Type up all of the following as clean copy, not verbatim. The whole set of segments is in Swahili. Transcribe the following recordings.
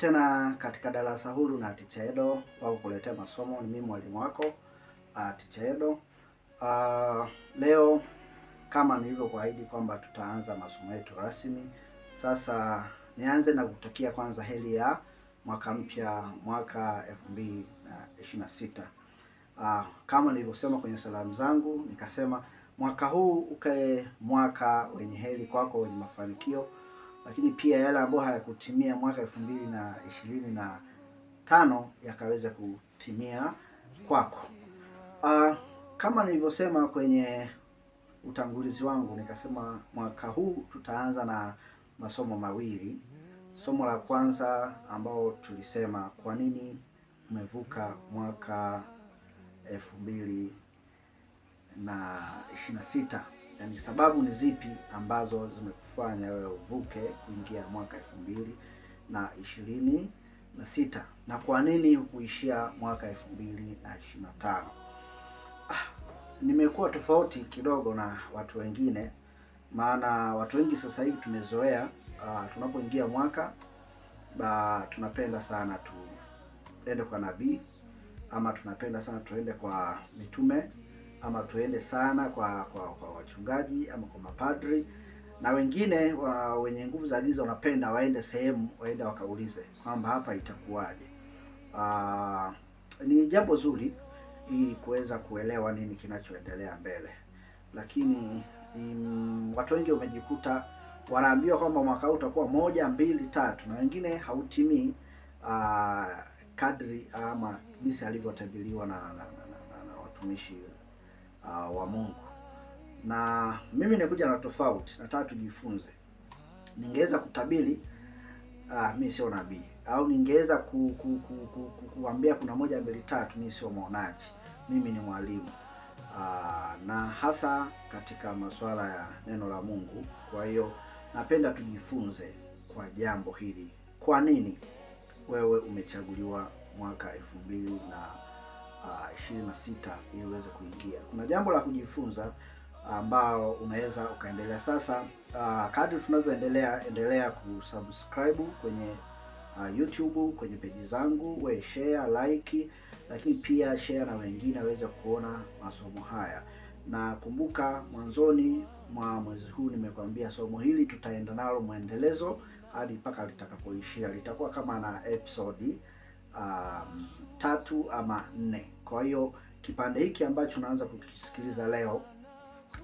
tena katika darasa huru na Teacher Edo wa kukuletea masomo. Ni mimi mwalimu wako Teacher Edo. Leo kama nilivyokuahidi kwamba tutaanza masomo yetu rasmi. Sasa nianze na kutakia kwanza heri ya mwaka mpya, mwaka 2026. Kama nilivyosema kwenye salamu zangu, nikasema mwaka huu ukae mwaka wenye heri kwako, wenye mafanikio, lakini pia yale ambayo hayakutimia mwaka 2025 yakaweza kutimia kwako. Kama nilivyosema kwenye utangulizi wangu, nikasema mwaka huu tutaanza na masomo mawili. Somo la kwanza ambao tulisema kwa nini umevuka mwaka 2026, yaani sababu ni zipi ambazo zimekufanya wewe uvuke kuingia mwaka 2026 na kwa nini hukuishia mwaka 2025. Nimekuwa tofauti kidogo na watu wengine, maana watu wengi sasa hivi tumezoea tunapoingia mwaka tunapenda sana tuende kwa nabii, ama tunapenda sana tuende kwa mitume, ama tuende sana kwa wachungaji ama kwa mapadri, na wengine wenye nguvu za giza wanapenda waende sehemu, waende wakaulize kwamba hapa itakuwaje. Ni jambo zuri ili kuweza kuelewa nini kinachoendelea mbele, lakini watu wengi wamejikuta wanaambiwa kwamba mwaka huu utakuwa 1, 2, 3 na wengine hautimii kadri ama jinsi alivyotabiriwa na watumishi wa Mungu. Na mimi nikuja na tofauti, nataka tujifunze. Ningeweza kutabiri, mimi sio nabii, au ningeweza kuambia kuna 1, 2, 3, mimi sio mwonaji, mimi ni mwalimu, na hasa katika masuala ya neno la Mungu. Kwa hiyo napenda tujifunze kwa jambo hili, kwa nini wewe umechaguliwa mwaka 2026 ili uweze kuingia. Kuna jambo la kujifunza ambao unaweza ukaendelea sasa. Kadri tunavyoendelea kusubscribe kwenye YouTube, kwenye peji zangu, we share, like, lakini pia share na wengine waweze kuona masomo haya. Na kumbuka, mwanzoni mwa mwezi huu nimekwambia somo hili tutaenda nalo mwendelezo hadi mpaka litakapoishia. Litakuwa kama na episode 3 ama 4. Kwa hiyo kipande hiki ambacho unaanza kukisikiliza leo,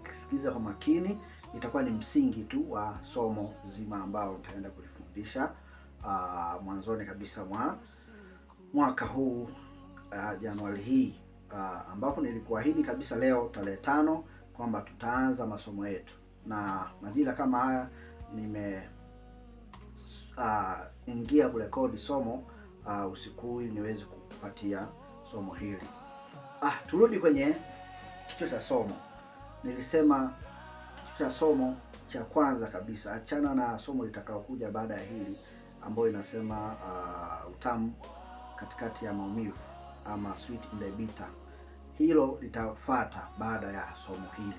kisikilize kwa makini, itakuwa ni msingi tu wa somo zima ambao utaenda kulifundisha mwanzoni kabisa mwa mwaka huu, Januari hii, ambapo nilikuahidi kabisa leo tarehe 5 kwamba tutaanza masomo yetu, na majira kama haya ingia kurekodi somo usiku ili niweze kukupatia somo hili. Turudi kwenye kichwa cha somo. Nilisema kichwa cha somo cha kwanza kabisa, achana na somo litakaokuja baada ya hili ambayo inasema utamu katikati ya maumivu, ama sweet in the bitter. Hilo litafuata baada ya somo hili,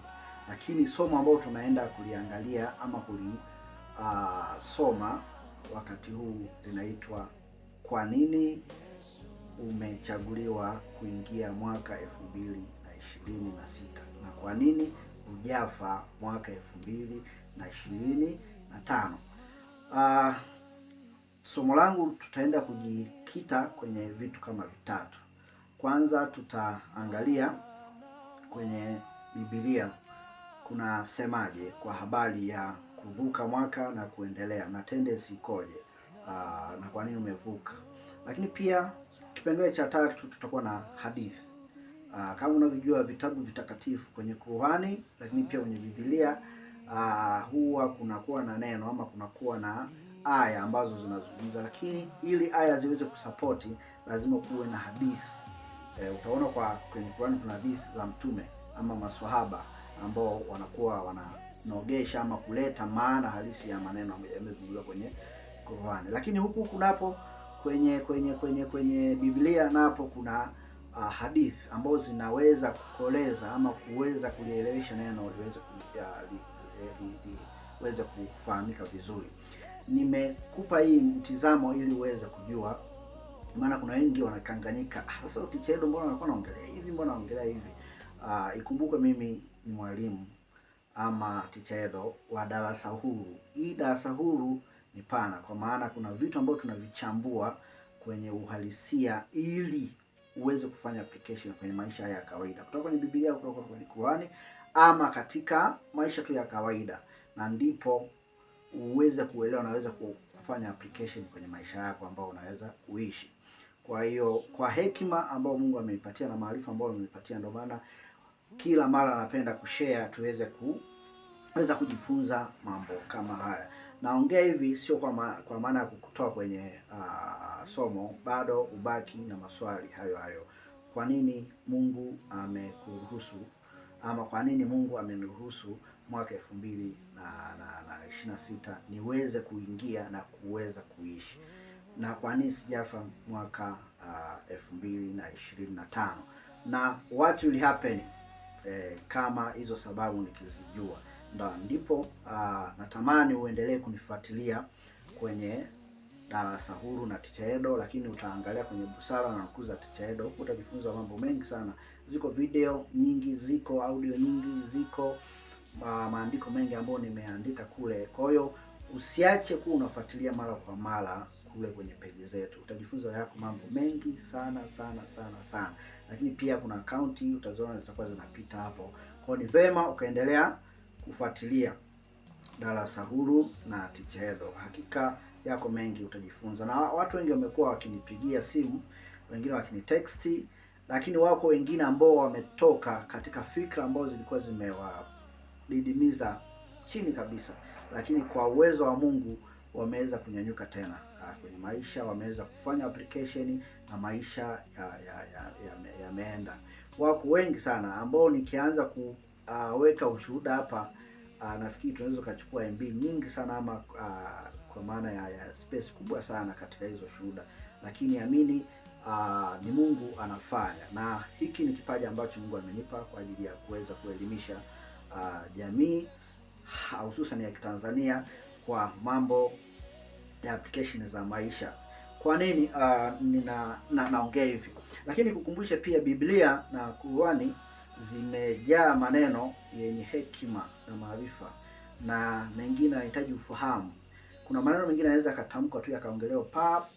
lakini somo ambalo tunaenda kuliangalia ama kulisoma wakati huu linaitwa kwa nini umechaguliwa kuingia mwaka 2026 na kwa nini hujafa mwaka 2025. Somo langu tutaenda kujikita kwenye vitu kama vitatu. Kwanza tutaangalia kwenye Biblia kuna semaje kwa habari ya kuvuka mwaka na kuendelea, na tendency ikoje, na kwa nini umevuka. Lakini pia kipengele cha tatu tutakuwa na hadithi. Kama unavyojua vitabu vitakatifu kwenye Qur'ani, lakini pia kwenye Biblia huwa kunakuwa na neno ama kunakuwa na aya ambazo zinazungumza, lakini ili aya ziweze kusapoti lazima kuwe na hadithi. Utaona kwenye Qur'ani kuna hadithi za mtume ama maswahaba ambao wanakuwa wananogesha ama kuleta maana halisi ya maneno ambayo yamezungumzwa kwenye Qur'ani. Lakini huku napo kwenye Biblia napo kuna hadithi ambazo zinaweza kukoleza ama kuweza kulielewesha neno liweze uweze kufahamika vizuri. Nimekupa hii mtizamo ili uweze kujua, maana kuna wengi wanakanganyika. Sasa Teacher Edo mbona anakuwa anaongelea hivi, mbona anaongelea hivi? Ikumbuke mimi ni mwalimu ama Teacher Edo wa darasa huru. Hii darasa huru ni pana, kwa maana kuna vitu ambavyo tunavichambua kwenye uhalisia ili uweze kufanya application kwenye maisha haya ya kawaida, kutoka kwenye Biblia, kutoka kwenye Qur'ani, ama katika maisha tu ya kawaida, na ndipo uweze kuelewa, naweza kufanya application kwenye maisha yako ambao unaweza kuishi. Kwa hiyo kwa hekima ambayo Mungu ameipatia na maarifa ambayo ameipatia, ndio maana kila mara napenda kushare tuweze kujifunza mambo kama haya. Naongea hivi sio kwa maana ya kukutoa kwenye somo, bado ubaki na maswali hayo hayo. Kwa nini Mungu amekuruhusu, ama kwa nini Mungu ameniruhusu mwaka 2026 niweze kuingia na kuweza kuishi, na kwa nini sijafa mwaka 2025, na what will happen kama hizo sababu nikizijua. Ndipo natamani uendelee kunifuatilia kwenye darasa huru na Teacher Edo, lakini utaangalia kwenye busara na nukuu za Teacher Edo, utajifunza mambo mengi sana. Ziko video nyingi, ziko audio nyingi, ziko maandiko mengi ambayo nimeandika kule. Kwa hiyo usiache kuwa unafuatilia mara kwa mara kule kwenye peji zetu, utajifunza yako mambo mengi sana sana sana sana. Lakini pia kuna akaunti utaziona zitakuwa zinapita hapo. Kwa hiyo ni vema ukaendelea kufuatilia darasa huru na Teacher Edo. Hakika yako mengi utajifunza, na watu wengi wamekuwa wakinipigia simu, wengine wakinitexti, lakini wako wengine ambao wametoka katika fikra ambazo zilikuwa zimewadidimiza chini kabisa, lakini kwa uwezo wa Mungu wameweza kunyanyuka tena kwenye maisha, wameweza kufanya application na maisha yameenda. Wako wengi sana ambao nikianza kuweka ushuhuda hapa, nafikiri tunaweza kuchukua MB nyingi sana, ama kwa maana ya space kubwa sana katika hizo shuhuda, lakini amini ni Mungu anafanya, na hiki ni kipaji ambacho Mungu amenipa kwa ajili ya kuweza kuelimisha jamii hususan ya Kitanzania kwa mambo ya application za maisha. Kwa nini naongea hivi? Lakini kukumbusha pia Biblia na Qur'ani zimejaa maneno yenye hekima na maarifa, na mengine yanahitaji ufahamu. Kuna maneno mengine yanaweza katamkwa tu yakaongelewa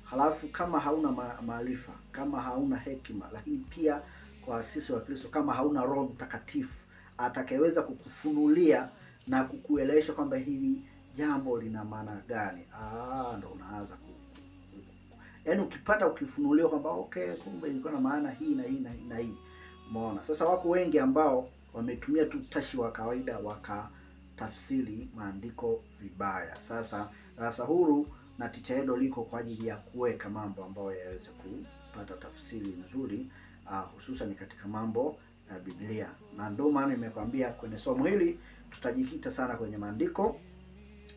halafu kama hauna maarifa, kama hauna hekima, lakini pia kwa sisi wa Kristo, kama hauna Roho Mtakatifu atakayeweza kukufunulia na kukuelewesha kwamba hili jambo lina maana gani, ndo unaanza yaani ukipata ukifunuliwa kwamba okay, kumbe ilikuwa na maana hii na hii na hii. Umeona? Sasa wako wengi ambao wametumia tu utashi wa kawaida wakatafsiri maandiko vibaya. Sasa darasa huru na Teacher Edo liko kwa ajili ya kuweka mambo ambayo yaweze kupata tafsiri nzuri, hususan katika mambo ya Biblia. Na ndio maana nimekwambia kwenye somo hili tutajikita sana kwenye maandiko,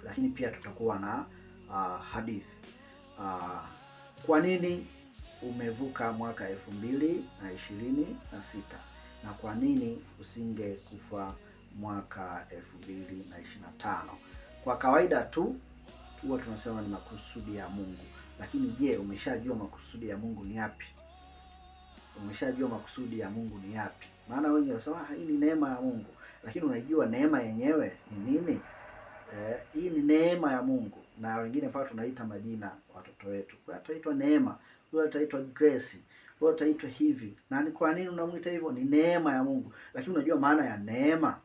lakini pia tutakuwa na hadithi. Kwa nini umevuka mwaka 2026 na kwa nini usingekufa mwaka 2025? Kwa kawaida tu huwa tunasema ni makusudi ya Mungu, lakini je, umeshajua makusudi ya Mungu ni yapi? Umeshajua makusudi ya Mungu ni yapi? Maana wengi wanasema hii ni neema ya Mungu, lakini unajua neema yenyewe ni nini? Hii ni neema ya Mungu, na wengine mpaka tunaita majina watoto wetu. Kwa ataitwa Neema, huyo ataitwa Grace, huyo ataitwa hivi. Na ni kwa nini unamuita hivyo? Ni neema ya Mungu. Lakini unajua maana ya neema?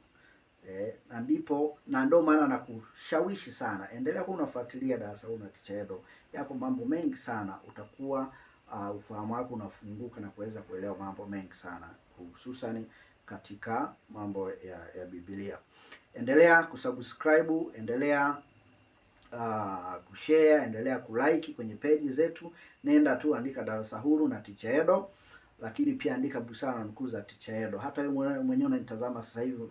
Na ndio maana nakushawishi sana, endelea kuwa unafuatilia darasa hili na Teacher Edo. Yako mambo mengi sana, utakuwa ufahamu wako unafunguka na kuweza kuelewa mambo mengi sana, hususan katika mambo ya Biblia. Endelea kusubscribe, endelea kushare, endelea kulike kwenye page zetu. Nenda tu andika darasa huru na Teacher Edo, lakini pia andika busara na nukuu za Teacher Edo. Hata wewe mwenyewe unanitazama sasa hivi,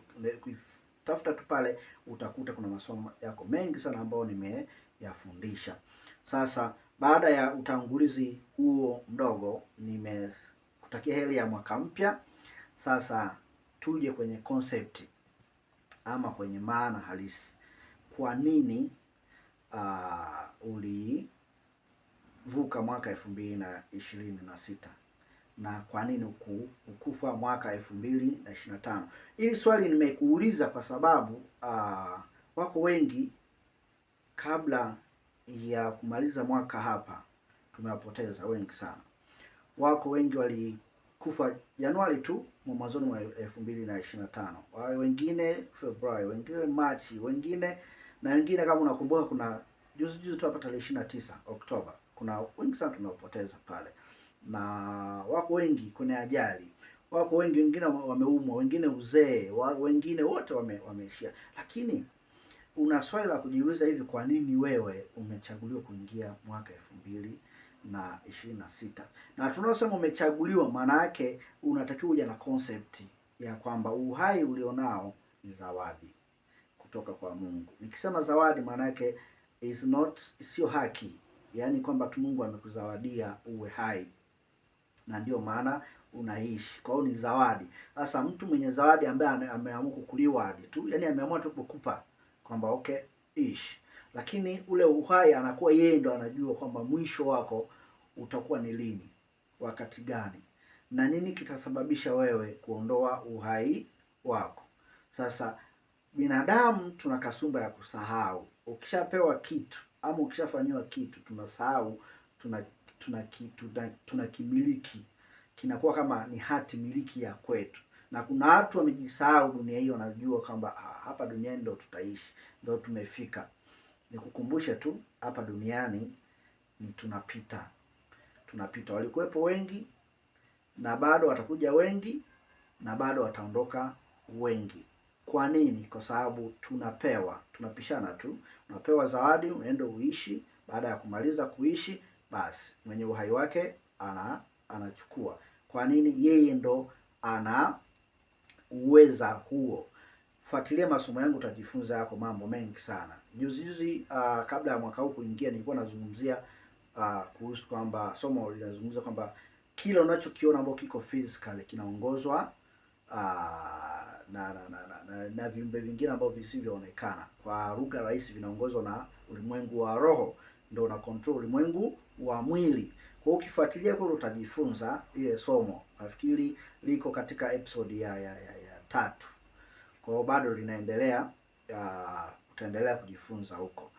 tafuta tu pale, utakuta kuna masomo yako mengi sana ambayo nimeyafundisha. Sasa baada ya utangulizi huo mdogo, nimekutakia heri ya mwaka mpya. Sasa tuje kwenye concept ama kwenye maana halisi. kwa nini ulivuka mwaka 2026 na kwa nini ukufa mwaka 2025. Hili swali nimekuuliza kwa sababu wako wengi kabla ya kumaliza mwaka hapa tumewapoteza wengi sana. Wako wengi walikufa Januari tu mwanzoni mwa 2025, wale wengine Februari, wengine Machi, wengine kama unakumbuka, kuna juzi tu hapa tarehe 29 Oktoba, kuna wengi sana tumewapoteza pale, na wako wengi kwenye ajali, wako wengi, wengine wameumwa, wengine uzee, wengine wote wameishia. Lakini una swali la kujiuliza hivi, kwa nini wewe umechaguliwa kuingia mwaka 2026? Na tunaosema umechaguliwa, maana yake unatakiwa uje na concept ya kwamba uhai ulionao ni zawadi kutoka kwa Mungu. Nikisema zawadi, maana yake sio haki, yaani kwamba tu Mungu amekuzawadia uwe hai na ndio maana unaishi. Kwa hiyo ni zawadi. Sasa mtu mwenye zawadi ambaye ameamua kukuliwadi tu, yaani ameamua tu kukupa kwamba okay, ishi, lakini ule uhai anakuwa yeye ndo anajua kwamba mwisho wako utakuwa ni lini, wakati gani, na nini kitasababisha wewe kuondoa uhai wako. Sasa binadamu tuna kasumba ya kusahau. Ukishapewa kitu ama ukishafanyiwa kitu, tunasahau, tunakimiliki, kinakuwa kama ni hati miliki ya kwetu. Na kuna watu wamejisahau dunia hiyo, wanajua kwamba hapa duniani ndo tutaishi, ndo tumefika. Nikukumbushe tu, hapa duniani ni tunapita. Walikuwepo wengi na bado watakuja wengi na bado wataondoka wengi. Kwa nini? Kwa sababu tunapishana tu. Unapewa zawadi, unaenda uishi. Baada ya kumaliza kuishi, basi mwenye uhai wake anachukua. Kwa nini? Yeye ndo ana uweza huo. Fuatilia masomo yangu, utajifunza yako mambo mengi sana. Juzi kabla ya mwaka huu kuingia, nilikuwa nazungumzia kuhusu kwamba somo linazungumza kwamba kila unachokiona ambacho kiko physical kinaongozwa na viumbe vingine ambavyo visivyoonekana. Kwa lugha rahisi, vinaongozwa na ulimwengu wa roho, ndio una control ulimwengu wa mwili. Kwa hiyo ukifuatilia kule utajifunza ile somo. Nafikiri liko katika episode ya 3. Kwa hiyo bado linaendelea, utaendelea kujifunza huko.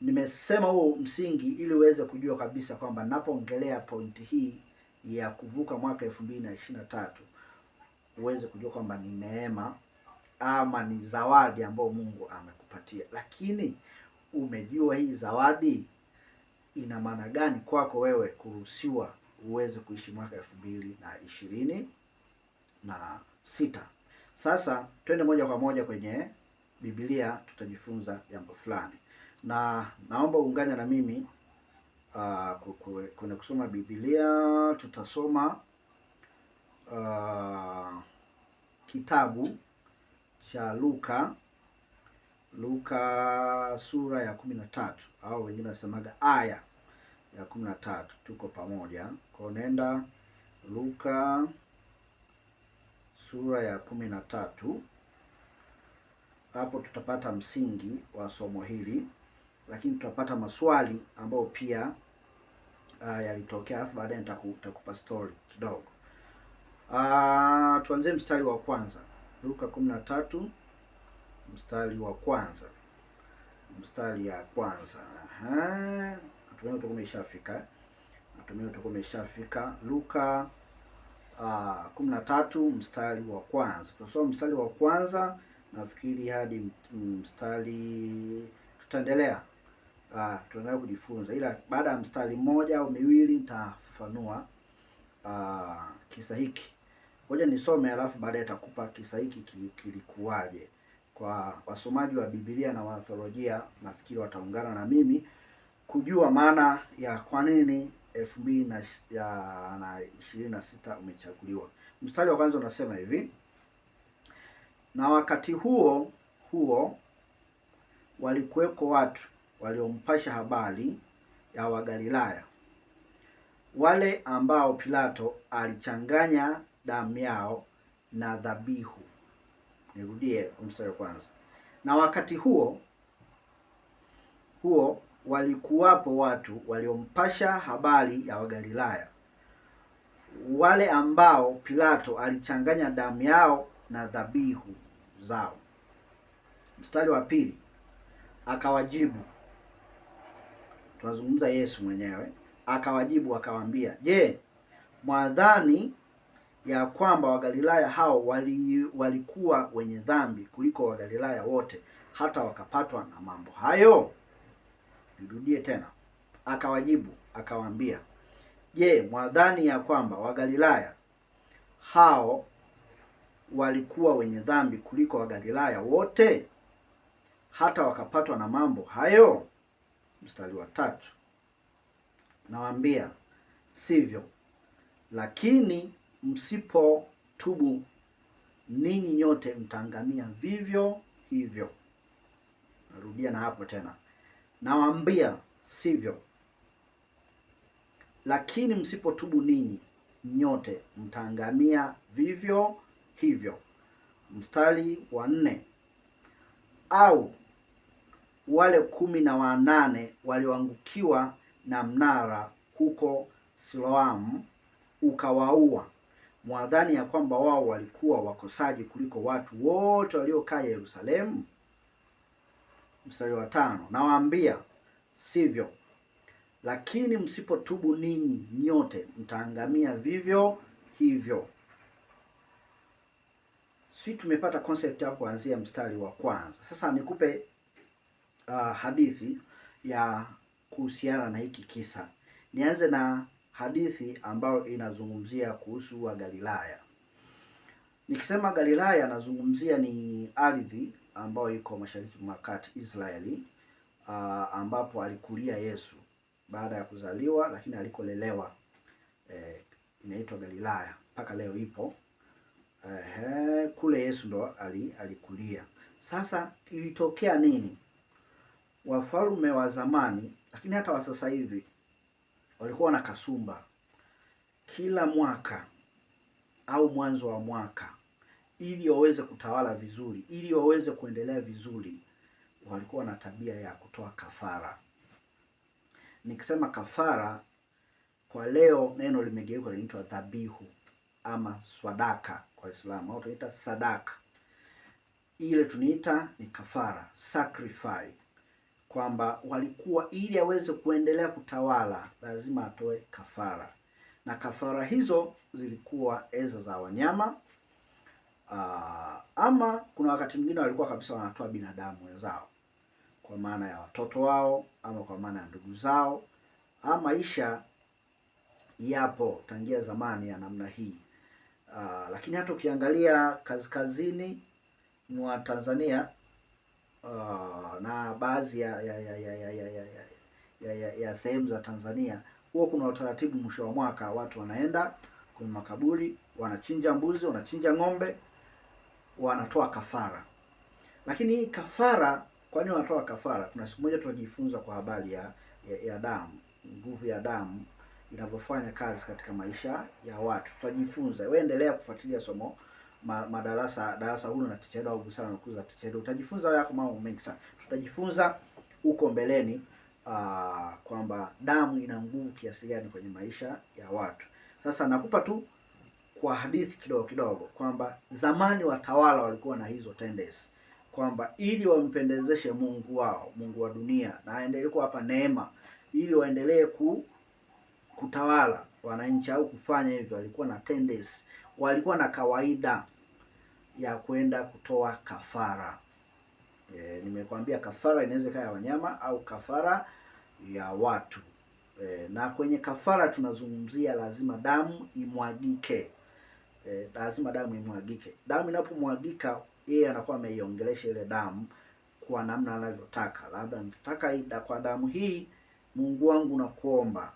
Nimesema huo msingi ili uweze kujua kabisa kwamba ninapoongelea pointi hii ya kuvuka mwaka 2023 uweze kujua kwamba ni neema ama ni zawadi ambayo Mungu amekupatia. Lakini umejua hii zawadi ina maana gani kwako wewe kuruhusiwa uweze kuishi mwaka 2026? Sasa twende moja kwa moja kwenye Biblia, tutajifunza jambo fulani, na naomba uungane na mimi kwenye kusoma Biblia. Tutasoma kitabu cha Luka sura ya 13, au wengine wasemaga aya ya 13. Tuko pamoja? Kwa nenda Luka sura ya 13. Hapo tutapata msingi wa somo hili, lakini tutapata maswali ambayo pia yalitokea, alafu baadaye nitakupa story kidogo. Tuanze mstari wa kwanza. Luka 13 mstari wa kwanza. Natumai utakuwa umeshafika. Luka 13 mstari wa kwanza. Tutasoma mstari wa kwanza nafikiri hadi mstari, tutaendelea kujifunza, ila baada ya mstari mmoja au miwili nitafafanua kisa hiki. Ngoja nisome, alafu baadaye nitakupa kisa hiki kilikuwaje. Kwa wasomaji wa Biblia na watheolojia, nafikiri wataungana na mimi kujua maana ya kwa nini 2026 umechaguliwa. Mstari wa kwanza unasema hivi: na wakati huo walikuweko watu waliompasha habari ya Wagalilaya, wale ambao Pilato alichanganya damu yao na dhabihu. Nirudie mstari wa kwanza. Na wakati huo huo walikuwapo watu waliompasha habari ya Wagalilaya, wale ambao Pilato alichanganya damu yao na dhabihu zao. Mstari wa pili, akawajibu, tunazungumza Yesu mwenyewe, akawajibu akawaambia, je, mwadhani ya kwamba Wagalilaya hao walikuwa wenye dhambi kuliko Wagalilaya wote hata wakapatwa na mambo hayo? Nirudie tena, akawajibu akawaambia, je, mwadhani ya kwamba Wagalilaya hao walikuwa wenye dhambi kuliko Wagalilaya wote hata wakapatwa na mambo hayo? Mstari wa tatu, nawaambia sivyo, lakini msipotubu ninyi nyote mtaangamia vivyo hivyo. Narudia na hapo tena, nawaambia sivyo, lakini msipotubu ninyi nyote mtaangamia vivyo hivyo. Mstari wa nne, au wale 18 walioangukiwa na mnara huko Siloamu ukawaua, mwadhani ya kwamba wao walikuwa wakosaji kuliko watu wote waliokaa Yerusalemu? Mstari wa tano, nawaambia sivyo, lakini msipotubu ninyi nyote mtaangamia vivyo hivyo. Sisi tumepata concept hapo kuanzia mstari wa kwanza. Sasa nikupe hadithi ya kuhusiana na hiki kisa. Nianze na hadithi ambayo inazungumzia kuhusu wa Galilaya. Nikisema Galilaya nazungumzia ni ardhi ambayo iko mashariki mwa kati Israeli, ambapo alikulia Yesu baada ya kuzaliwa, lakini alikolelewa inaitwa Galilaya mpaka leo ipo. Kule Yesu ndo alikulia. Sasa ilitokea nini? Wafalme wa zamani, lakini hata wa sasa hivi, walikuwa na kasumba. Kila mwaka au mwanzo wa mwaka, ili waweze kutawala vizuri, ili waweze kuendelea vizuri, walikuwa na tabia ya kutoa kafara. Nikisema kafara, kwa leo neno limegeuka linaitwa dhabihu ama swadaka kwa Uislamu, au tunaita sadaka. Ile tunaita ni kafara, sacrifice, kwamba walikuwa ili aweze kuendelea kutawala lazima atoe kafara. Na kafara hizo zilikuwa eza za wanyama, ama kuna wakati mwingine walikuwa kabisa wanatoa binadamu wenzao, kwa maana ya watoto wao ama kwa maana ya ndugu zao. Maisha yapo tangia zamani ya namna hii. Lakini hata ukiangalia kaskazini mwa Tanzania na baadhi ya sehemu za Tanzania, huwa kuna utaratibu mwisho wa mwaka watu wanaenda kwenye makaburi, wanachinja mbuzi, wanachinja ng'ombe, wanatoa kafara. Lakini hii kafara, kwa nini wanatoa kafara? Kuna siku moja tutajifunza kwa habari ya damu, nguvu ya damu inavyofanya kazi katika maisha ya watu. Tutajifunza. Wewe endelea kufuatilia somo darasa hilo na Teacher Ed au busara na kuza Teacher Ed. Utajifunza yako mambo mengi sana. Tutajifunza huko mbeleni kwamba damu ina nguvu kiasi gani kwenye maisha ya watu. Sasa nakupa tu kwa hadithi kidogo kidogo kwamba zamani watawala walikuwa na hizo tendency, kwamba ili wampendezeshe Mungu wao, Mungu wa dunia, na aendelee kuwapa neema ili waendelee kutawala wananchi au kufanya hivyo, walikuwa na tendency, walikuwa na kawaida ya kwenda kutoa kafara. Nimekwambia kafara inaweza kuwa ya wanyama au kafara ya watu. Na kwenye kafara tunazungumzia lazima damu imwagike. Lazima damu imwagike. Damu inapomwagika, yeye anakuwa ameiongelesha ile damu kwa namna anavyotaka. Labda nataka kwa damu hii, Mungu wangu nakuomba,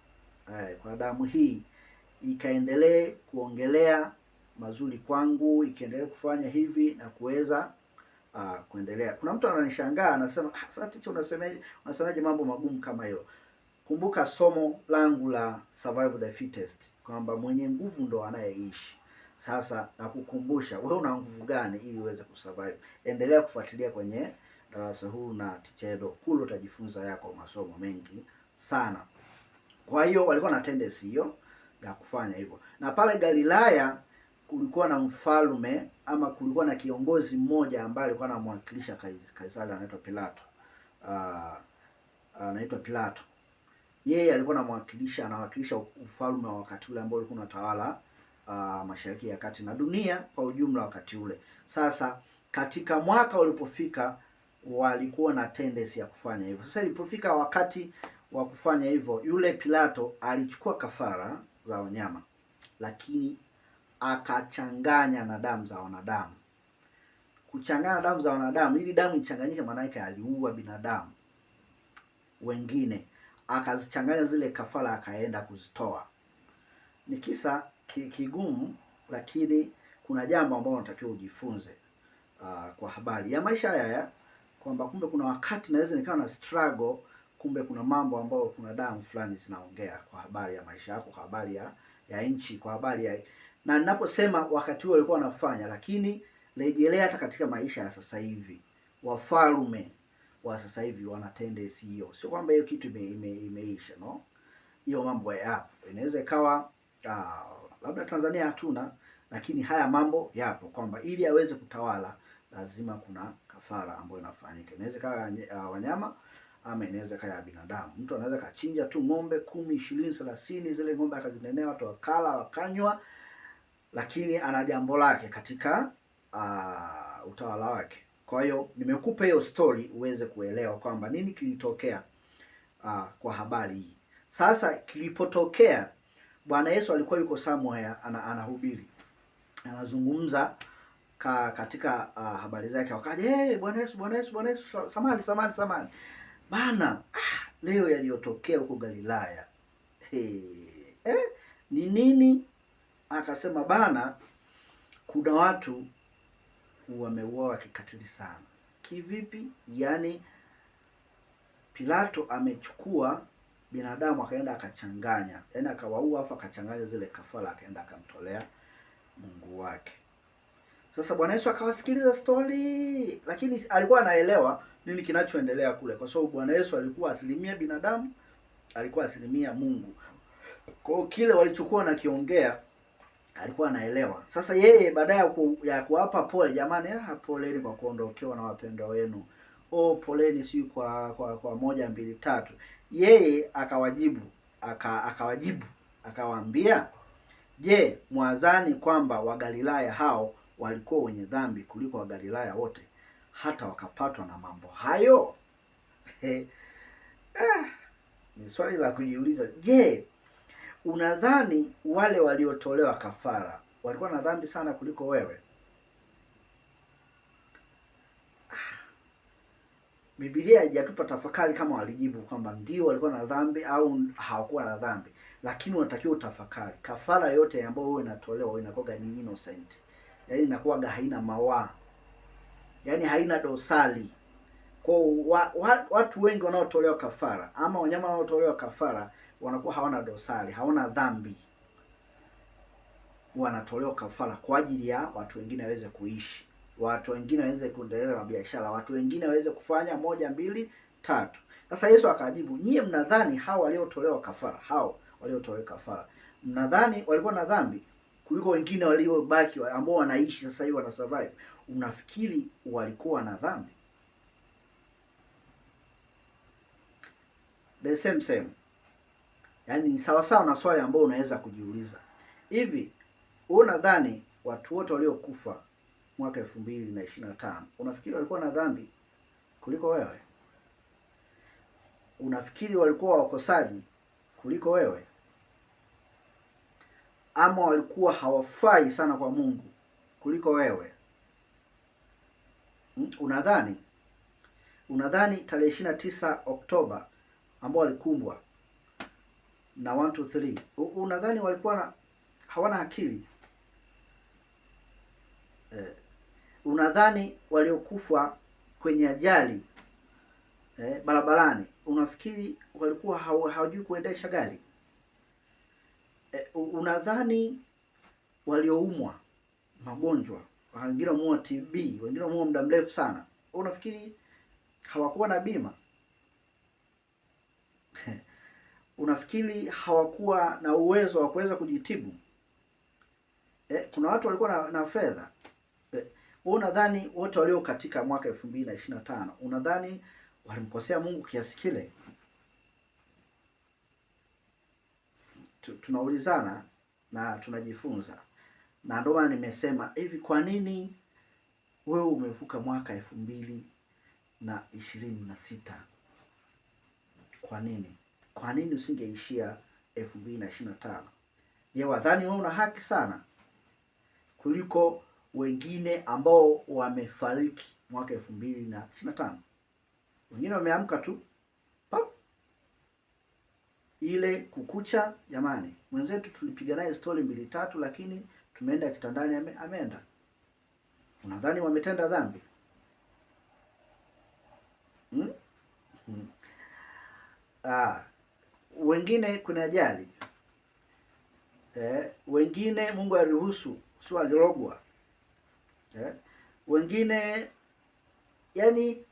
kwa damu hii ikaendelee kuongelea mazuri kwangu, ikaendelee kufanya hivi na kuweza kuendelea. Kuna mtu ananishangaa anasema, sasa Teacher unasemaje mambo magumu kama hilo? Kumbuka somo langu la survive the fittest, kwamba mwenye nguvu ndo anayeishi. Sasa nakukumbusha, wewe una nguvu gani ili uweze kusurvive? Endelea kufuatilia kwenye darasa huru na Tichedo, kule utajifunza yako masomo mengi sana. Kwa hiyo walikuwa na tendency hiyo ya kufanya hivyo, na pale Galilaya kulikuwa na mfalme ama kulikuwa na kiongozi mmoja ambaye alikuwa anamwakilisha Kaisari, anaitwa Pilato. Anaitwa Pilato. Yeye alikuwa anawakilisha ufalme wa wakati ule ambao ulikuwa unatawala Mashariki ya Kati na dunia kwa ujumla wakati ule. Sasa katika mwaka ulipofika, walikuwa na tendency ya kufanya hivyo. Sasa ilipofika wakati wa kufanya hivyo, yule Pilato alichukua kafara za wanyama, lakini akachanganya na damu za wanadamu. Kuchanganya na damu za wanadamu, ili damu ichanganyike, maana yake aliua binadamu wengine, akazichanganya zile kafara, akaenda kuzitoa. Ni kisa kigumu, lakini kuna jambo ambalo unatakiwa ujifunze kwa habari ya maisha haya, kwamba kumbe kuna wakati naweza nikawa na struggle, kumbe kuna mambo ambayo kuna damu fulani zinaongea kwa habari ya maisha yako, kwa habari ya nchi, kwa habari ya, na ninaposema wakati huo walikuwa wanafanya, lakini rejelea hata katika maisha ya sasa hivi. Wafalme wa sasa hivi wana tendency hiyo. Sio kwamba hiyo kitu imeisha, no. Hiyo mambo yapo. Inaweza ikawa labda Tanzania hatuna, lakini haya mambo yapo, kwamba ili aweze kutawala lazima kuna kafara ambayo inafanyika. Inaweza ikawa wanyama ama inaweza ikawa ya binadamu. Mtu anaweza kachinja tu ng'ombe 10, 20, 30, zile ng'ombe akazinenea, watu wakala wakanywa, lakini ana jambo lake katika utawala wake. Kwa hiyo nimekupa hiyo story uweze kuelewa kwamba nini kilitokea kwa habari hii. Sasa kilipotokea, Bwana Yesu alikuwa yuko somewhere anahubiri, anazungumza katika habari zake. Wakaja, Bwana Yesu, samahani bana, leo yaliyotokea huko Galilaya ni nini? Akasema, bana, kuna watu wameuawa kikatili sana. Kivipi? Yaani Pilato amechukua binadamu akaenda akachanganya, yaani akawaua, afa akachanganya zile kafara, akaenda akamtolea Mungu wake. Sasa Bwana Yesu akawasikiliza story, lakini alikuwa anaelewa nini kinachoendelea kule, kwa sababu Bwana Yesu alikuwa asilimia binadamu, alikuwa asilimia Mungu. Kwa hiyo kile walichokuwa nakiongea alikuwa anaelewa. Sasa yeye baada ya kuwapa pole, jamani, poleni kwa kuondokewa na wapendwa wenu, poleni si kwa 1, 2, 3, yeye akawaambia, je, mwazani kwamba Wagalilaya hao walikuwa wenye dhambi kuliko Wagalilaya wote hata wakapatwa na mambo hayo? Ni swali la kujiuliza. Je, unadhani wale waliotolewa kafara walikuwa na dhambi sana kuliko wewe? Biblia haijatupa tafakari kama walijibu kwamba ndio walikuwa na dhambi au hawakuwa na dhambi, lakini unatakiwa utafakari. Kafara yote ambayo wewe inatolewa inakuwa ni innocent, yaani inakuwa haina mawaa, yaani haina dosari. Kwa watu wengi wanaotolewa kafara ama wanyama wanaotolewa kafara wanakuwa hawana dosari, hawana dhambi. Wanatolewa kafara kwa ajili ya watu wengine waweze kuishi, watu wengine waweze kuendelea na biashara, watu wengine waweze kufanya 1, 2, 3. Sasa Yesu akajibu, nyie mnadhani hao waliotolewa kafara, mnadhani walikuwa na dhambi kuliko wengine waliobaki ambao wanaishi sasa hivi wana survive? Unafikiri walikuwa na dhambi? The same. Yaani ni sawa sawa na swali ambao unaweza kujiuliza. Hivi unadhani watu wote waliokufa mwaka 2025 unafikiri walikuwa na dhambi kuliko wewe? Unafikiri walikuwa wakosaji kuliko wewe? Ama walikuwa hawafai sana kwa Mungu kuliko wewe? Unadhani tarehe 29 Oktoba ambao walikumbwa na 1, 2, 3, unadhani walikuwa hawana akili? Unadhani waliokufa kwenye ajali barabarani, unafikiri walikuwa hawajui kuendesha gari? Unadhani walioumwa magonjwa, wengine wameumwa TB, wengine wameumwa muda mrefu sana, unafikiri Hawakuwa na bima. Unafikiri hawakuwa na uwezo wa kuweza kujitibu? Kuna watu walikuwa na fedha. Wewe unadhani wote walio katika mwaka 2025 unadhani walimkosea Mungu kiasi kile? Tunaulizana na tunajifunza, na ndio maana nimesema hivi, kwa nini wewe umevuka mwaka 2026? Kwa nini? Kwa nini usingeishia 2025? Je, wadhani wewe una haki sana kuliko wengine ambao wamefariki mwaka 2025? Wengine wameamka tu ile kukucha. Jamani, mwenzetu tulipiga naye story 2-3, lakini tumeenda kitandani ameenda. Unadhani wametenda dhambi? Wengine kuna ajali, wengine Mungu aliruhusu, sio alirogwa, wengine, yani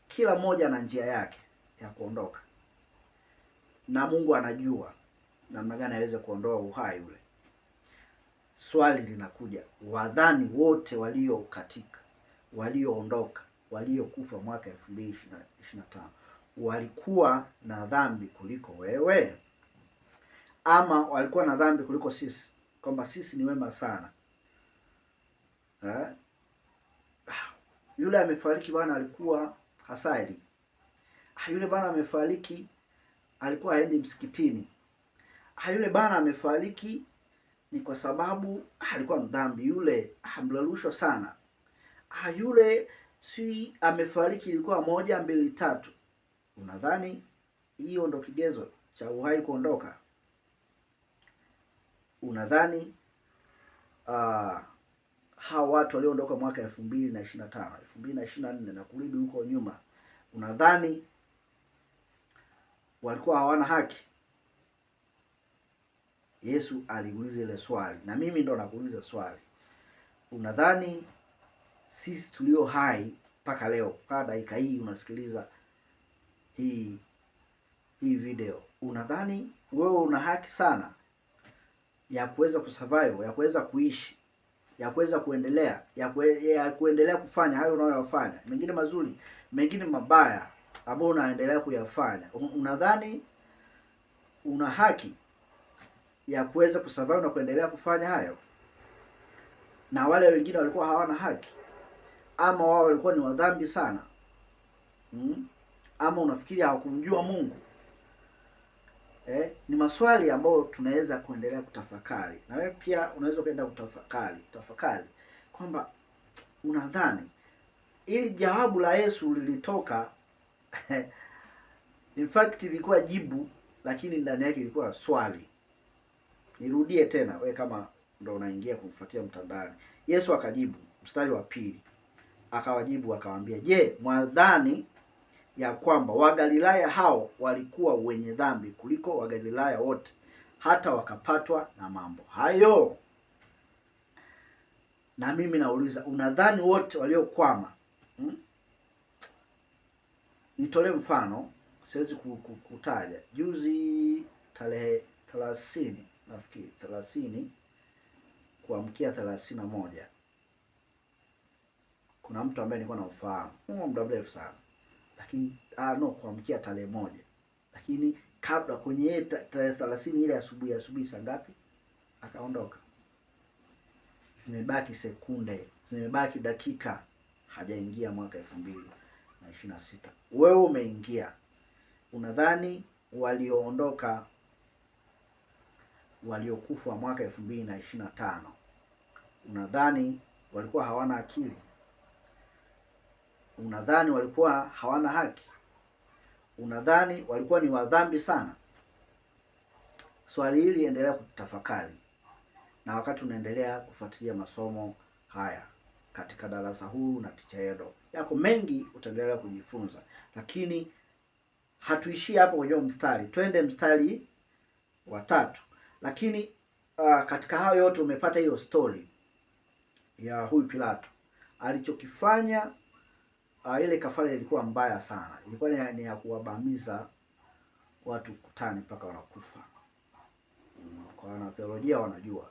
kila mmoja na njia yake ya kuondoka, na Mungu anajua namna gani aweze kuondoa uhai ule. Swali linakuja, wadhani wote walioondoka, waliokufa mwaka 2025 walikuwa na dhambi kuliko wewe, ama walikuwa na dhambi kuliko sisi, kwamba sisi ni wema sana? Yule amefariki bwana alikuwa hasali. Yule bwana amefariki alikuwa haendi msikitini. Yule bwana amefariki ni kwa sababu alikuwa mdhambi. Yule mlalushwa sana. Yule si amefariki ilikuwa 1, 2, 3. Unadhani hiyo ndo kigezo cha uhai kuondoka? Unadhani hawa watu walioondoka mwaka 2025, 2024 na kurudi huko nyuma, unadhani walikuwa hawana haki? Yesu aliuliza ile swali, na mimi ndo nakuuliza swali. Unadhani sisi tulio hai mpaka leo, mpaka dakika hii unasikiliza hii video, unadhani wewe una haki sana ya kuweza kusurvive, ya kuweza kuishi, ya kuweza kuendelea, ya kuendelea kufanya hayo unayofanya, mengine mazuri, mengine mabaya ambao unaendelea kuyafanya? Unadhani una haki ya kuweza kusurvive na kuendelea kufanya hayo? Na wale wengine walikuwa hawana haki, ama wao walikuwa ni wadhambi sana? Ama unafikiri hawakumjua Mungu? Ni maswali ambayo tunaweza kuendelea kutafakari, na wewe pia unaweza kwenda tafakari kwamba unadhani ili jawabu la Yesu lilitoka in fact ilikuwa jibu, lakini ndani yake ilikuwa swali. Nirudie tena, wewe kama ndo unaingia kumfuatia mtandaoni. Yesu akajibu, mstari wa 2, akawajibu akawaambia, je, mwadhani ya kwamba Wagalilaya hao walikuwa wenye dhambi kuliko Wagalilaya wote hata wakapatwa na mambo hayo? Na mimi nauliza, unadhani wote waliokwama? Nitolee mfano, siwezi kutaja. Juzi tarehe 30, nafikiri 30 kuamkia 31, kuna mtu ambaye nilikuwa namfahamu muda mrefu sana, lakini kuamkia tarehe 1, lakini kabla kwenye tarehe 30 ile asubuhi saa ngapi akaondoka. Zimebaki sekunde, zimebaki dakika, hajaingia mwaka 2026. Wewe umeingia. Unadhani walioondoka, waliokufa mwaka 2025, unadhani walikuwa hawana akili? Unadhani walikuwa hawana haki? Unadhani walikuwa ni wadhambi sana? Swali hili endelea kutafakari, na wakati unaendelea kufuatilia masomo haya katika darasa huu na Teacher Edo, yako mengi utaendelea kujifunza, lakini hatuishii hapo kwenye mstari. Twende mstari wa 3. Lakini katika hayo yote umepata hiyo story ya huyu Pilato alichokifanya. ile kafara ilikuwa mbaya sana, ilikuwa ni ya kuwabamiza watu kutani mpaka wanakufa. Kwa wanatheolojia wanajua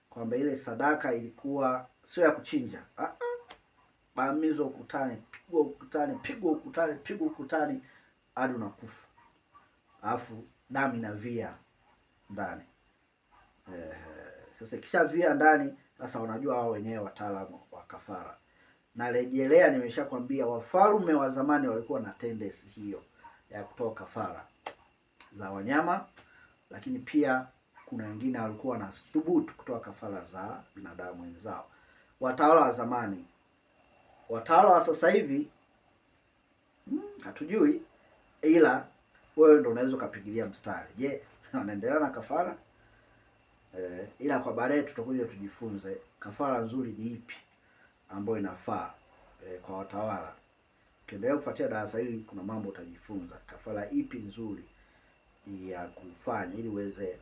kwamba ile sadaka ilikuwa sio ya kuchinja, bamizo ukutani, pigwa ukutani, pigwa ukutani, pigwa ukutani hadi unakufa, alafu damu inavia ndani. Sasa ikishavia ndani, sasa wanajua wao wenyewe wataalamu wa kafara. Na rejelea, nimeshakwambia wafalme wa zamani walikuwa na tendency hiyo ya kutoa kafara za wanyama, lakini pia kuna wengine walikuwa na thubutu kutoa kafara za binadamu wenzao. Watawala wa zamani. Watawala wa sasa hivi hatujui, ila wewe ndio unaweza kupigilia mstari. Je, wanaendelea na kafara? Ila kwa baadaye tutakuja tujifunze kafara nzuri ni ipi ambayo inafaa kwa watawala. Ukiendelea kufuatia darasa hili, kuna mambo utajifunza kafara ipi nzuri ya kufanya ili uweze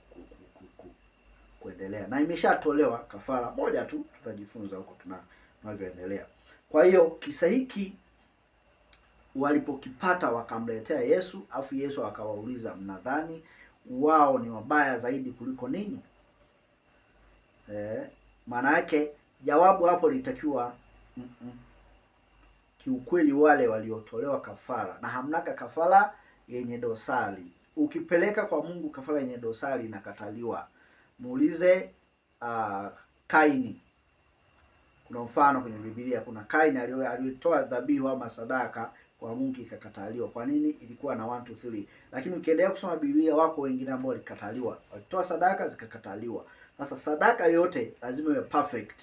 kuendelea. Na imeshatolewa kafara moja tu, tutajifunza huko tunavyoendelea. Kwa hiyo kisa hiki walipokipata wakamletea Yesu, afu Yesu akawauliza, mnadhani wao ni wabaya zaidi kuliko ninyi? Maana yake jawabu hapo litakiwa kiukweli wale waliotolewa kafara, na hamnaka kafara yenye dosari. Ukipeleka kwa Mungu kafara yenye dosari inakataliwa. Muulize Kaini. Kuna mfano kwenye Biblia, kuna Kaini alitoa dhabihu ama sadaka kwa Mungu ikakataliwa. Kwa nini? Ilikuwa na 1 2 3. Lakini ukiendelea kusoma Biblia, wako wengine ambao walikataliwa, walitoa sadaka zikakataliwa. Sasa sadaka yote lazima iwe perfect,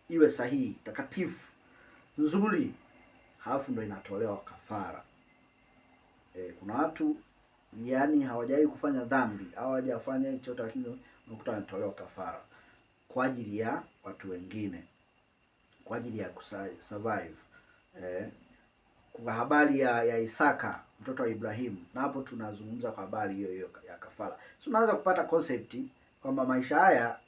iwe sahihi, takatifu, nzuri, halafu ndio inatolewa kafara. Kuna watu yani hawajawahi kufanya dhambi, hawajafanya chochote, lakini unakuta wanatolewa kafara kwa ajili ya watu wengine, kwa ajili ya kusurvive. Kwa habari ya Isaka mtoto wa Ibrahimu, na hapo tunazungumza kwa habari hiyo ya kafara. So unaanza kupata concept kwamba maisha haya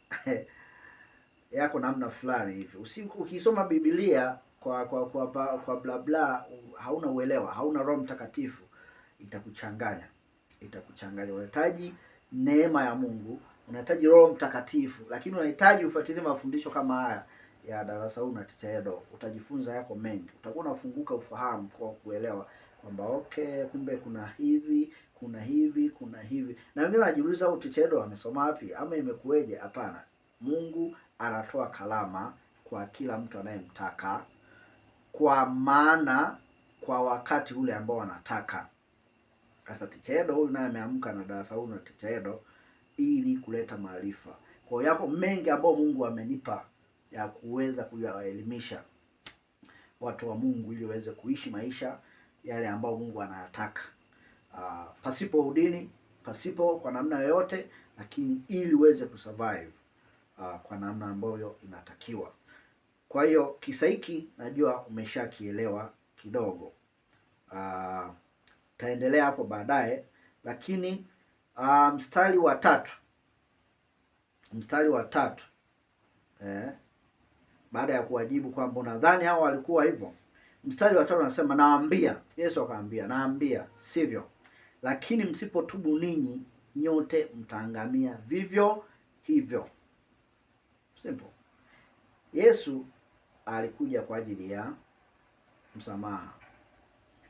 yako namna fulani hivi. Ukisoma Biblia kwa bla bla, hauna uelewa, hauna Roho Mtakatifu, itakuchanganya. Unahitaji neema ya Mungu, unahitaji Roho Mtakatifu, lakini unahitaji ufuatilie mafundisho kama haya ya darasa huu na Teacher Edo. Utajifunza yako mengi, utakuwa unafunguka ufahamu kwa kuelewa kwamba okay, kumbe kuna hivi, kuna hivi, kuna hivi. Na wengine wanajiuliza Teacher Edo amesoma wapi ama imekueje? Hapana, Mungu anatoa kalama kwa kila mtu anayemtaka, kwa maana kwa wakati ule ambao anataka. Sasa Teacher Edo huyu naye ameamka na darasa huu na Teacher Edo ili kuleta maarifa. Kwa hiyo yako mengi ambayo Mungu amenipa ya kuweza kuyaelimisha watu wa Mungu ili waweze kuishi maisha yale ambayo Mungu anayataka. Pasipo udini, pasipo kwa namna yoyote, lakini ili uweze kusurvive kwa namna ambayo inatakiwa. Kwa hiyo kisa hiki najua umeshakielewa kidogo. Taendelea hapo baadaye, lakini mstari wa 3 baada ya kuwajibu kwamba unadhani hao walikuwa hivyo, mstari wa 5 unasema, naambia, Yesu akamwambia, naambia sivyo, lakini msipotubu ninyi nyote mtaangamia vivyo hivyo. Simple. Yesu alikuja kwa ajili ya msamaha.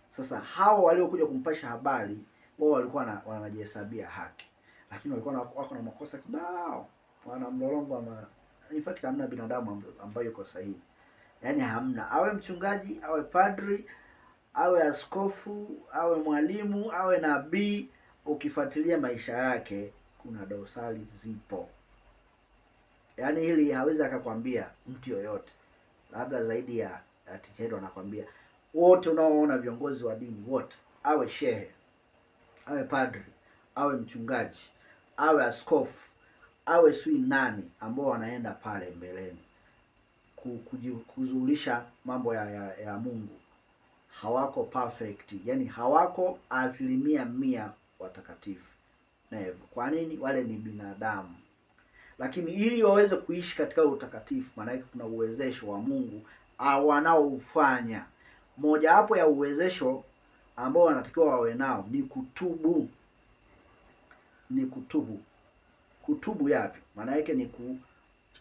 Sasa hao waliokuja kumpasha habari, wao walikuwa wanajihesabia haki, lakini walikuwa wako na makosa kibao, wana mlolongo in fact hamna binadamu ambaye yuko sahihi. Yaani hamna, awe mchungaji, awe padri, awe askofu, awe mwalimu, awe nabii, ukifuatilia maisha yake kuna dosari zipo. Yaani hili hawezi akakwambia mtu yoyote, labda zaidi ya Teacher Edo anakwambia wote unaoona viongozi wa dini wote, awe shehe, awe padri, awe mchungaji, awe askofu, awe sui nani, ambao wanaenda pale mbeleni kuzulisha mambo ya Mungu, hawako perfect, yani hawako 100% watakatifu. Never. Kwa nini? Wale ni binadamu. Lakini ili waweze kuishi katika utakatifu, maana yake kuna uwezesho wa Mungu wanaoufanya mojawapo ya uwezesho ambao wanatakiwa wawe nao ni kutubu. Ni kutubu. Kutubu yapi? Maana yake ni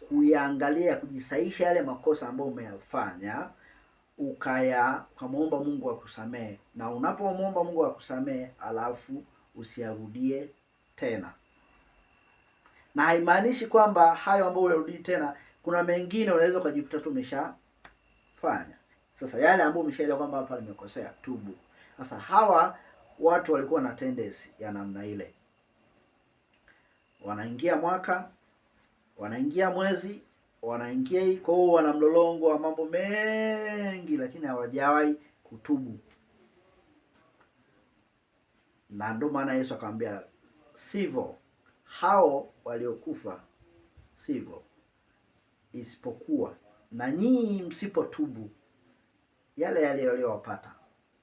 kuyaangalia, kujisaisha yale makosa ambayo umeyafanya, ukamwomba Mungu akusamehe. Na unapomwomba Mungu akusamehe, alafu usiyarudie tena. Na haimaanishi kwamba hayo ambayo unarudi tena, kuna mengine unaweza ukajikuta tu umeshafanya. Sasa yale ambayo umeshaelewa kwamba hapa nimekosea, tubu. Sasa hawa watu walikuwa na tendency ya namna ile. Wanaingia mwaka, wanaingia mwezi, wanaingia kwa hiyo wana mlolongo wa mambo mengi, lakini hawajawahi kutubu. Na ndio maana Yesu akamwambia sivyo hao waliokufa, sivyo, isipokuwa na nyinyi msipotubu yale yale waliowapata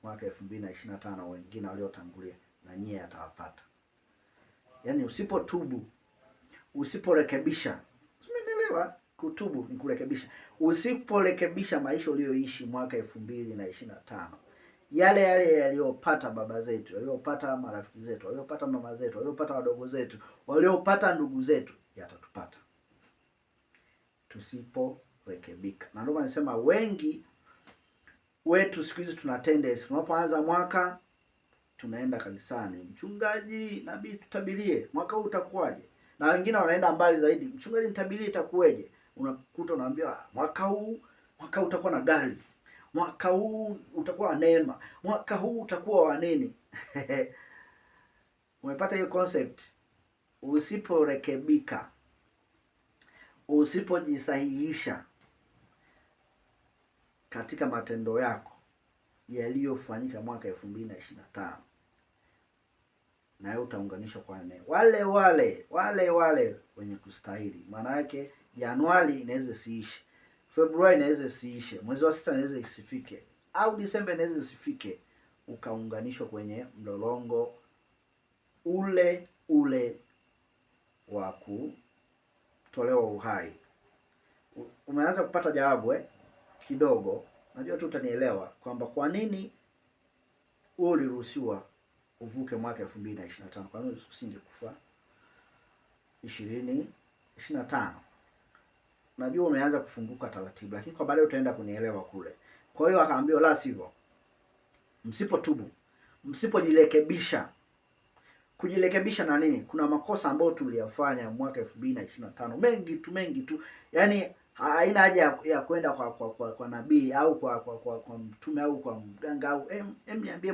mwaka 2025 wengine waliotangulia, na nyinyi atawapata. Yaani usipotubu, usiporekebisha, umeelewa? Kutubu ni kurekebisha. Usiporekebisha maisha uliyoishi mwaka 2025, yale yale yaliyopata baba zetu, waliopata marafiki zetu, waliopata mama zetu, waliopata wadogo zetu, waliopata ndugu zetu, yatatupata tusiporekebika. Na ndio nasema wengi wetu siku hizi tuna tendency, tunapoanza mwaka tunaenda kanisani, mchungaji, nabii, tutabirie mwaka huu utakuwaje. Na wengine wanaenda mbali zaidi, mchungaji, nitabirie itakuwaje. Unakuta unaambiwa mwaka huu utakuwa na gari, mwaka huu utakuwa neema, mwaka huu utakuwa wa nini. Umepata hiyo concept? Usiporekebika, usipojisahihisha katika matendo yako yaliyofanyika mwaka 2025, na wewe utaunganishwa kwa nne wale wenye kustahili. Maana yake Januari inaweza isiishe, Februari inaweza isiishe, mwezi wa 6 inaweza isifike, au Disemba inaweza isifike, ukaunganishwa kwenye mlolongo ule wa kutolewa uhai. Umeanza kupata jawabu kidogo? Najua tu utanielewa kwamba kwa nini wewe uliruhusiwa uvuke mwaka 2025. Kwa nini usingekufa 2025? Najua umeanza kufunguka taratibu, lakini kwa baadaye utaenda kunielewa kule. Kwa hiyo akaambiwa la sivyo, msipotubu, msipojirekebisha. Kujirekebisha na nini? Kuna makosa ambayo tuliyafanya mwaka 2025 mengi tu. Yaani haina haja ya kwenda kwa nabii au kwa mtume au kwa mganga au niambie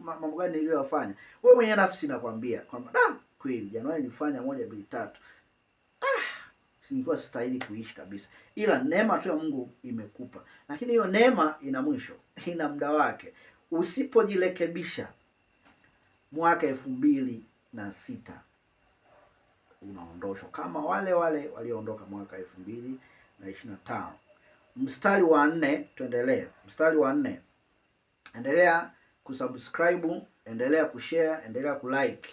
mambo gani niliyofanya. Wewe mwenyewe nafsi nakwambia kwamba kweli Januari nilifanya 1 2 3. Singekuwa stahili kuishi kabisa. Ila neema tu ya Mungu imekupa. Lakini hiyo neema ina mwisho, ina muda wake. Usipojirekebisha mwaka 2006 unaondoshwa kama wale walioondoka mwaka 2025. Mstari wa 4, tuendelee. Mstari wa 4. Endelea kusubscribe, endelea kushare, endelea kulike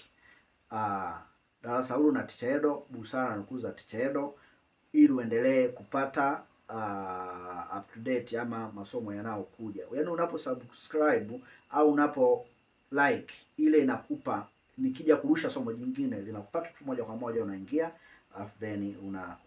Darasa Huru na Teacher Edo, busara na nukuu za Teacher Edo, ili uendelee kupata up to date ama masomo yanayokuja. Yaani unaposubscribe au unapo like, ile inakupa, nikija kurusha somo jingine linakupata tu moja kwa moja, unaingia then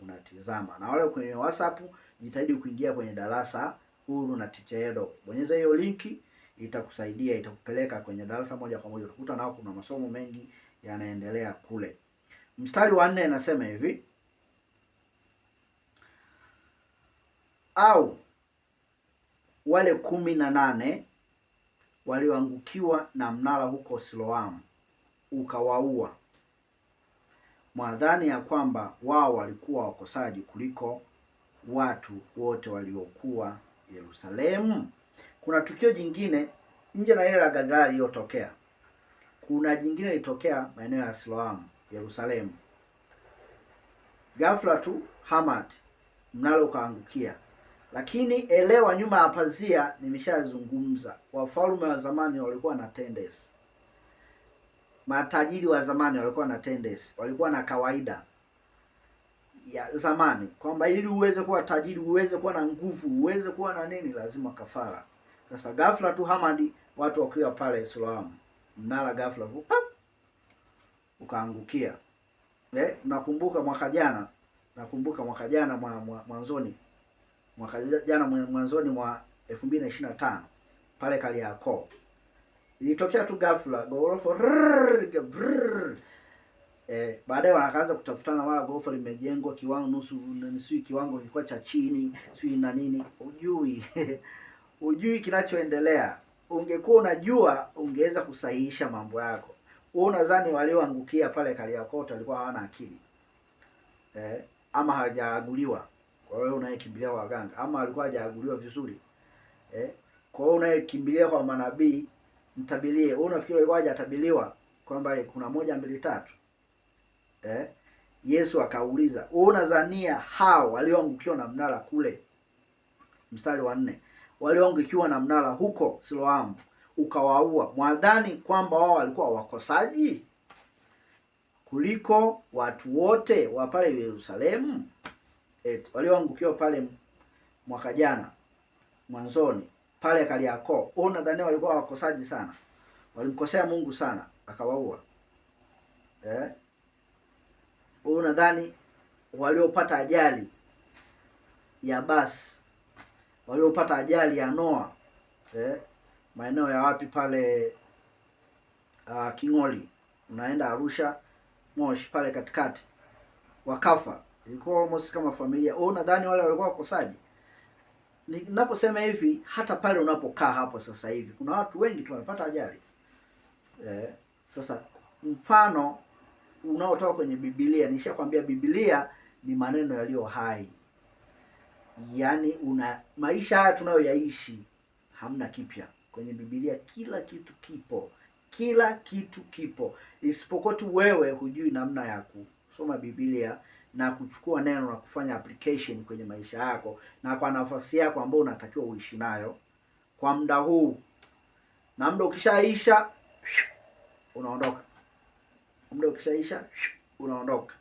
unatizama. Na wale kwenye WhatsApp, jitahidi kuingia kwenye Darasa Huru na Teacher Edo. Bonyeza hiyo linki, itakusaidia, itakupeleka kwenye darasa moja kwa moja. Utakuta nao kuna masomo mengi yanaendelea kule. Mstari wa 4 nasema hivi: au wale 18 walioangukiwa na mnara huko Siloamu ukawaua, mwadhani ya kwamba wao walikuwa wakosaji kuliko watu wote waliokuwa Yerusalemu. Kuna tukio jingine nje na ile la Galilaya iliyotokea. Kuna jingine litokea maeneo ya Siloamu, Yerusalemu. Ghafla tu Hamad mnara ukaangukia. Lakini elewa, nyuma ya pazia nimeshazungumza, wafalme wa zamani walikuwa na tendency, matajiri wa zamani walikuwa na tendency, walikuwa na kawaida ya zamani kwamba ili uweze kuwa tajiri, uweze kuwa na nguvu, uweze kuwa na nini, lazima kafara. Sasa ghafla tu Hamadi, watu wakiwa pale Siloamu, mnara ghafla ukaangukia. Nakumbuka mwaka jana mwanzoni mwa 2025 pale Kariakoo ilitokea tu ghafla ghorofa baadaye wakaanza kutafutana, wala ghorofa limejengwa kiwango nusu kiwango kilikuwa cha chini na nini, ujui kinachoendelea. Ungekuwa unajua ungeweza kusahihisha mambo yako. Wewe unadhani walioangukia pale Kariakoo walikuwa hawana akili ama hawajaaguliwa? Kwa hiyo unayekimbilia waganga, ama walikuwa hawajaaguliwa vizuri kwa hiyo unayekimbilia kwa manabii mtabilie. Wewe unafikiri walikuwa hawajatabiliwa kwamba kuna 1 2 3? Yesu akauliza, wewe unadhania hao walioangukiwa na mnara kule, mstari wa 4, walioangukiwa na mnara huko Siloamu ukawaua, mwadhani kwamba wao walikuwa wakosaji kuliko watu wote wa pale Yerusalemu? Walioangukiwa pale mwaka jana mwanzoni pale Kariakoo, unadhani walikuwa wakosaji sana? Walimkosea Mungu sana akawaua. Unadhani waliopata ajali ya basi, waliopata ajali ya Noah maeneo ya wapi pale King'oli unaenda Arusha Moshi pale katikati, wakafa, ilikuwa almost kama familia. Unadhani wale walikuwa wakosaji? Ninaposema hivi, hata pale unapokaa hapo sasa hivi kuna watu wengi tu wamepata ajali. Sasa mfano unaotoka kwenye Biblia, nishakwambia Biblia ni maneno yaliyo hai. Yaani maisha haya tunayoyaishi hamna kipya. Kwenye Biblia kila kitu kipo. Isipokuwa tu wewe hujui namna ya kusoma Biblia na kuchukua neno na kufanya application kwenye maisha yako na kwa nafasi yako ambayo unatakiwa uishi nayo kwa muda huu. Na muda ukishaisha unaondoka.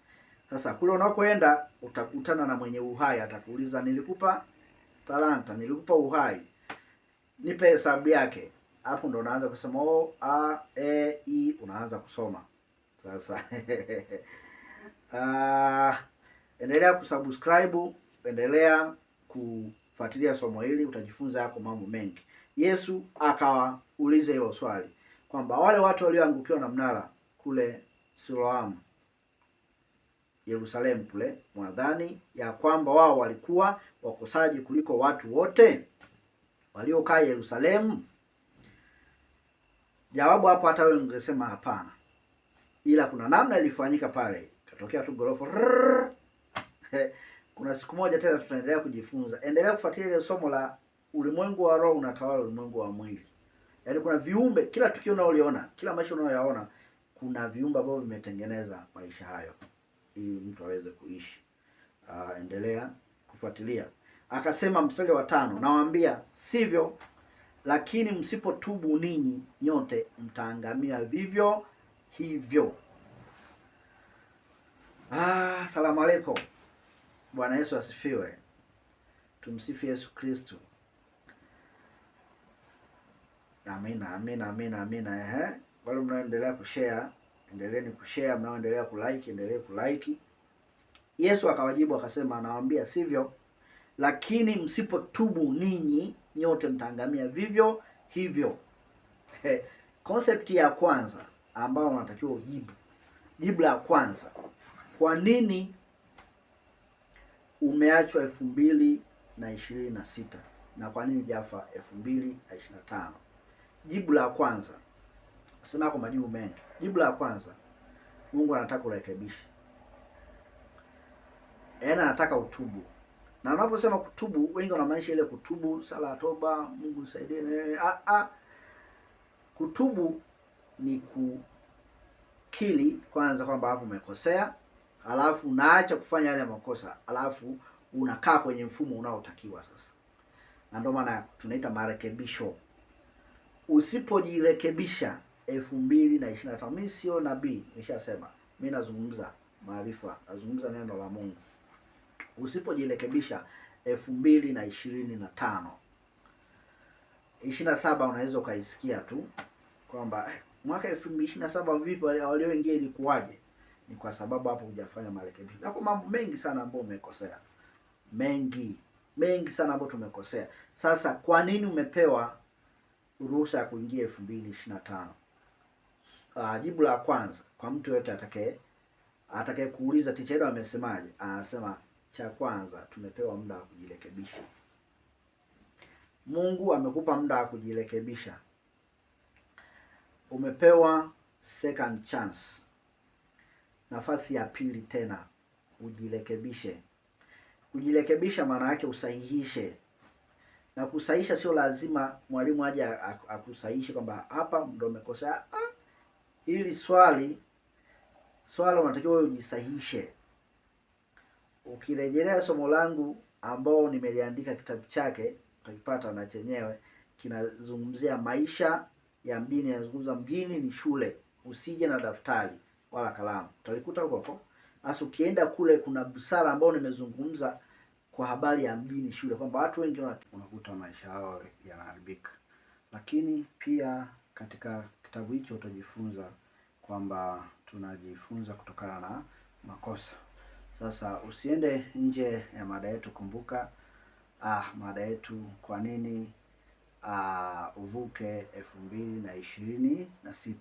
Sasa kule unakoenda utakutana na mwenye uhai, atakuuliza, nilikupa talanta, nilikupa uhai, nipe hesabu yake. Hapo ndo unaanza kusema A, E, I, unaanza kusoma. Sasa endelea kusubscribe, endelea kufuatilia somo hili, utajifunza yako mambo mengi. Yesu akawauliza hilo swali kwamba wale watu walioangukiwa na mnara kule Siloamu Yerusalemu kule, mwadhani ya kwamba wao walikuwa wakosaji kuliko watu wote waliokaa Yerusalemu? Jawabu hapo hata wewe ungesema hapana. Ila kuna namna ilifanyika pale. Katokea tu gorofa. Kuna siku moja tena tutaendelea kujifunza. Endelea kufuatilia ile somo la ulimwengu wa roho unatawala ulimwengu wa mwili. Yaani kuna viumbe, kila tukio unaloona, kila maisha unayoyaona, kuna viumbe ambavyo vimetengeneza maisha hayo ili mtu aweze kuishi. Endelea kufuatilia. Akasema mstari wa 5, nawaambia sivyo, lakini msipotubu ninyi nyote mtaangamia vivyo hivyo. Salamu alaykum. Bwana Yesu asifiwe. Tumsifu Yesu Kristo. Amina. Wale mnaoendelea kushare, endeleeni kushare, mnaoendelea kulike, endelee kulike. Yesu akawajibu akasema, anawaambia sivyo, lakini msipotubu ninyi nyote mtaangamia vivyo hivyo. Concept ya kwanza ambao unatakiwa ujibu. Jibu la kwanza, kwa nini umeachwa 2026 na kwa nini hujafa 2025? Jibu la kwanza, sina kwa majibu mengi. Jibu la kwanza, Mungu anataka urekebishe. Anataka utubu. Na unaposema kutubu, wengi wanamaanisha ile kutubu sala ya toba, Mungu nisaidie. Kutubu ni kukiri kwanza kwamba hapo umekosea, alafu unaacha kufanya yale makosa, alafu unakaa kwenye mfumo unaotakiwa sasa. Na ndio maana tunaita marekebisho. Usipojirekebisha 2025, mimi sio nabii, nimeshasema. Mimi nazungumza maarifa, nazungumza neno la Mungu. Usipojirekebisha 2025, 27 unaweza ukaisikia tu kwamba mwaka 2027 vipi, walioingia ilikuwaje? Ni kwa sababu hapo hujafanya marekebisho. Hapo mambo mengi sana ambayo umekosea, mengi sana ambayo tumekosea. Sasa kwa nini umepewa ruhusa ya kuingia 2025? Jibu la kwanza kwa mtu yote atakaye kuuliza Teacher Edo amesemaje, anasema cha kwanza, tumepewa muda wa kujirekebisha. Mungu amekupa muda wa kujirekebisha. Umepewa second chance, nafasi ya pili tena ujirekebishe. Kujirekebisha maana yake usahihishe, na kusahisha sio lazima mwalimu aje akusahihishe kwamba hapa ndo umekosea. Hili swali unatakiwa ujisahihishe. Ukirejelea somo langu ambao nimeliandika kitabu chake, utakipata na chenyewe kinazungumzia maisha ya mjini, yanazungumza mjini ni shule. Usije na daftari wala kalamu, utalikuta huko. Sasa ukienda kule, kuna busara ambao nimezungumza kwa habari ya mjini shule, kwamba watu wengi unakuta maisha yao yanaharibika. Lakini pia katika kitabu hicho utajifunza kwamba tunajifunza kutokana na makosa. Sasa usiende nje ya mada yetu. Kumbuka mada yetu, kwa nini uvuke 2026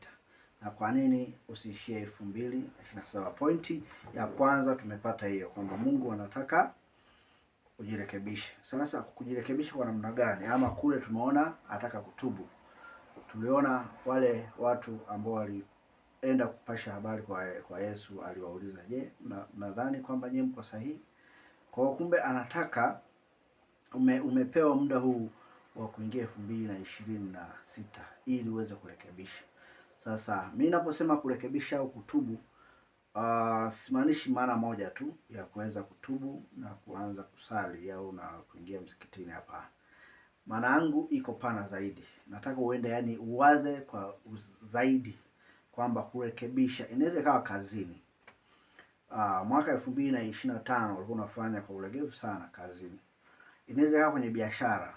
na kwa nini usiishie 2027. Pointi ya kwanza tumepata hiyo, kwamba Mungu anataka ujirekebishe. Sasa kujirekebisha kwa namna gani? Ama kule tumeona ataka kutubu. Tuliona wale watu ambao walienda kupasha habari kwa Yesu, aliwauliza, je, nadhani kwamba nyinyi mko sahihi? Kwa kumbe anataka umepewa muda huu wa kuingia 2026 ili uweze kurekebisha. Sasa mimi ninaposema kurekebisha au kutubu, simaanishi maana moja tu ya kuweza kutubu na kuanza kusali au na kuingia msikitini. Hapa maana yangu iko pana zaidi. Nataka uende uwaze kwa zaidi kwamba kurekebisha inaweza ikawa kazini. Mwaka 2025 ulikuwa unafanya kwa ulegevu sana kazini. Inaweza ikawa kwenye biashara.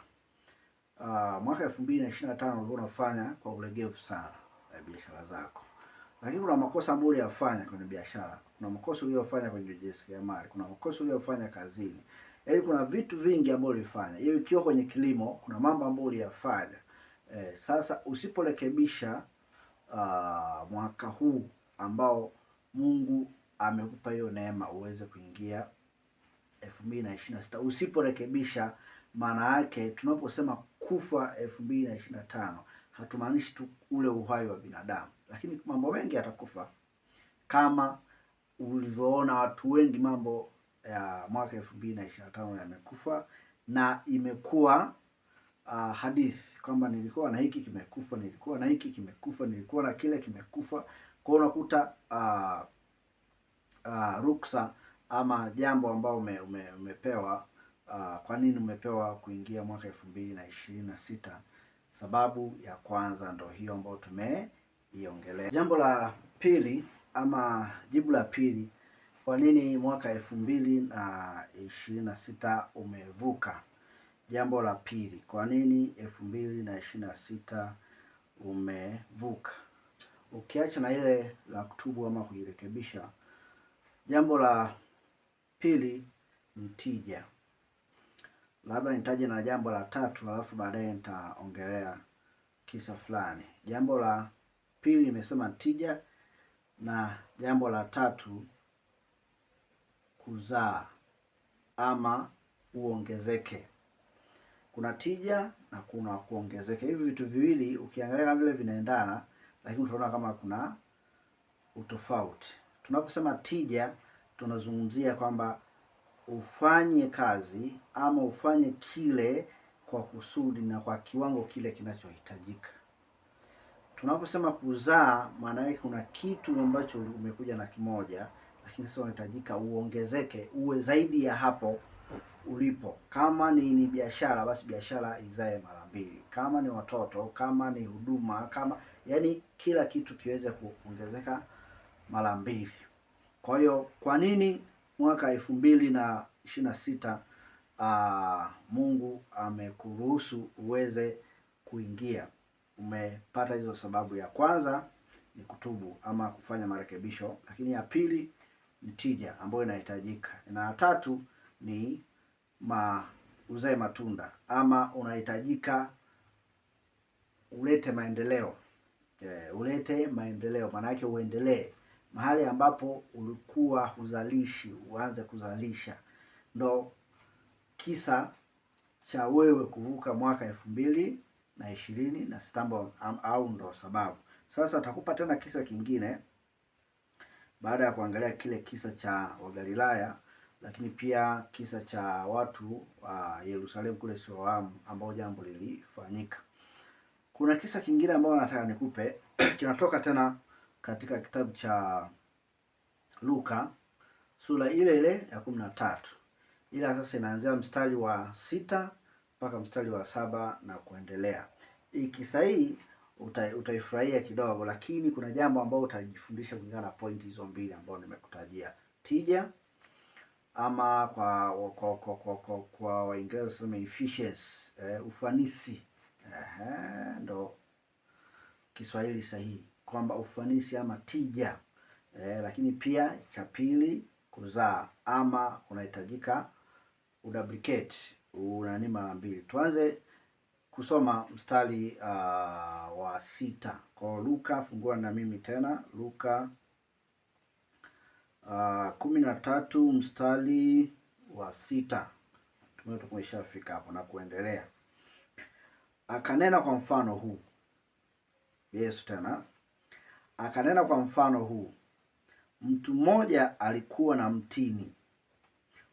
Mwaka 2025 ulikuwa unafanya kwa ulegevu sana biashara zako. Lakini kuna makosa ambayo uliyafanya kwenye biashara, kuna makosa uliyofanya kwenye ujasiriamali, kuna makosa uliyofanya kazini. Yaani kuna vitu vingi ambavyo ulifanya. Hiyo ikiwa kwenye kilimo, kuna mambo ambayo uliyafanya. Sasa usiporekebisha mwaka huu ambao Mungu amekupa hiyo neema uweze kuingia 2026, usiporekebisha, maana yake tunaposema kufa 2025 hatumaanishi tu ule uhai wa binadamu, lakini mambo mengi yatakufa, kama ulivyoona watu wengi mambo ya mwaka 2025 yamekufa, na imekuwa hadithi kwamba nilikuwa na hiki kimekufa, nilikuwa na hiki kimekufa, nilikuwa na kile kimekufa. Kwa hiyo unakuta ruksa ama jambo ambao umepewa. Kwa nini umepewa kuingia mwaka 2026? Sababu ya kwanza ndo hiyo ambayo tumeiongelea. Jambo la pili ama jibu la pili, kwa nini mwaka 2026 umevuka? Jambo la pili, kwa nini 2026 umevuka? Ukiacha na ile la kutubu ama kujirekebisha, jambo la pili ni tija. Labda nitaje na jambo la tatu, alafu baadaye nitaongelea kisa fulani. Jambo la pili nimesema tija, na jambo la tatu kuzaa ama uongezeke. Kuna tija na kuna kuongezeka. Hivi vitu viwili ukiangalia kama vile vinaendana, lakini utaona kama kuna utofauti. Tunaposema tija, tunazungumzia kwamba ufanye kazi ama ufanye kile kwa kusudi na kwa kiwango kile kinachohitajika. Tunaposema kuzaa, maana yake kuna kitu ambacho umekuja na kimoja, lakini sasa unahitajika uongezeke, uwe zaidi ya hapo ulipo. Kama ni biashara, basi biashara izae mara mbili. Kama ni watoto, kama ni huduma, yani kila kitu kiweze kuongezeka mara mbili. Kwa hiyo kwa nini mwaka 2026 Mungu amekuruhusu uweze kuingia. Umepata hizo sababu. Ya kwanza ni kutubu ama kufanya marekebisho, lakini ya pili ni tija ambayo inahitajika, na ya tatu ni uzae matunda ama unahitajika ulete maendeleo. Ulete maendeleo, maana yake uendelee mahali ambapo ulikuwa huzalishi, uanze kuzalisha. Ndo kisa cha wewe kuvuka mwaka 2020 na Stambo, au ndo sababu. Sasa takupa tena kisa kingine baada ya kuangalia kile kisa cha Wagalilaya, lakini pia kisa cha watu wa Yerusalemu kule Siloamu ambao jambo lilifanyika. Kuna kisa kingine ambao nataka nikupe kinatoka tena katika kitabu cha Luka sura ile ile ya 13, ila sasa inaanzia mstari wa 6 mpaka mstari wa 7 na kuendelea. Hii kisa hii utaifurahia kidogo, lakini kuna jambo ambalo utajifundisha kulingana na point hizo mbili ambao nimekutajia: tija, ama kwa Waingereza sema efficiency, ufanisi. Ndo Kiswahili sahihi, kwamba ufanisi ama tija. Lakini pia cha pili kuzaa, ama unahitajika uduplicate, unani mara mbili. Tuanze kusoma mstari wa 6 kwa Luka. Fungua na mimi tena Luka 13 mstari wa 6. Tumeshafika hapo na kuendelea. Akanena kwa mfano huu, Yesu tena akanena kwa mfano huu: mtu mmoja alikuwa na mtini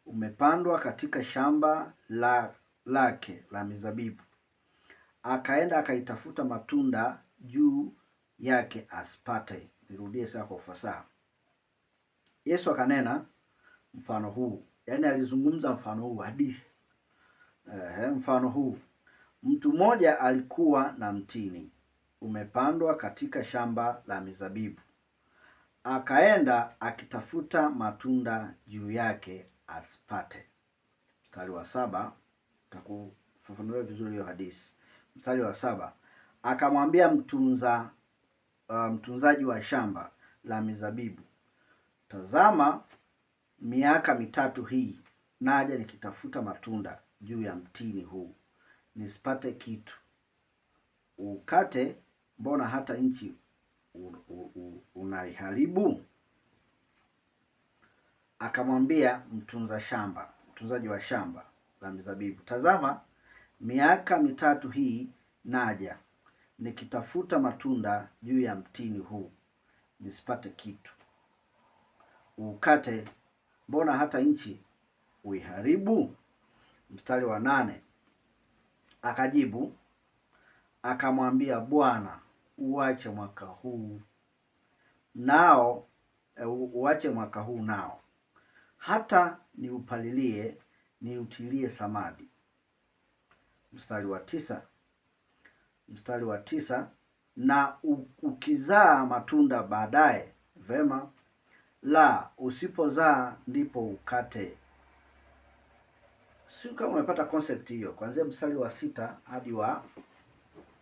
umepandwa katika shamba lake la mizabibu. Akaenda akaitafuta matunda juu yake asipate. Nirudie sasa kwa ufasaha. Yesu akanena mfano huu, yaani alizungumza mfano huu, hadithi. Mfano huu: mtu mmoja alikuwa na mtini umepandwa katika shamba la mizabibu. Akaenda akitafuta matunda juu yake asipate. Mstari wa 7 takufafanulia vizuri hiyo hadithi. Mstari wa 7: akamwambia mtunzaji wa shamba la mizabibu, tazama, miaka 3 hii naja nikitafuta matunda juu ya mtini huu, nisipate kitu. Ukate, mbona hata nchi unaiharibu? Akamwambia mtunzaji wa shamba la mizabibu, tazama, miaka 3 hii naja nikitafuta matunda juu ya mtini huu, nisipate kitu. Ukate, mbona hata nchi uiharibu? Mstari wa 8: akajibu akamwambia, Bwana, uache mwaka huu nao, hata niupalilie, niutilie samadi. Mstari wa 9: na ukizaa matunda baadaye, vema; la usipozaa, ndipo ukate. Sio kama umepata concept hiyo. Kuanzia mstari wa 6 hadi wa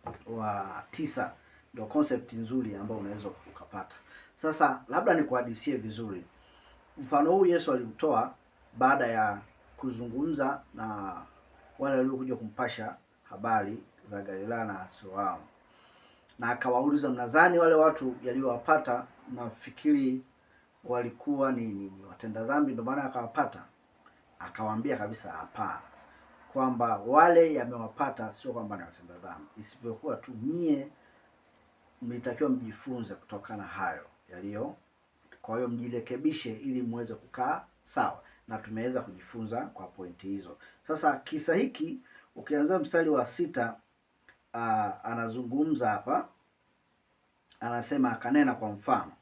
9 ndio concept nzuri ambayo unaweza ukapata. Sasa labda nikuhadisie vizuri. Mfano huu Yesu aliutoa baada ya kuzungumza na wale waliokuja kumpasha habari za Galilaya na Siloamu, na akawauliza, mnadhani wale watu yaliowapata nafikiri walikuwa ni watenda dhambi ndio maana akawapata? Akawaambia kabisa hapana, kwamba wale yamewapata sio kwamba ni watenda dhambi, isipokuwa tu nyie mlitakiwa mjifunze kutokana hayo yaliyo. Kwa hiyo mjirekebishe ili muweze kukaa sawa, na tumeweza kujifunza kwa pointi hizo. Sasa kisa hiki ukianza mstari wa 6, anazungumza hapa, anasema akanena kwa mfano.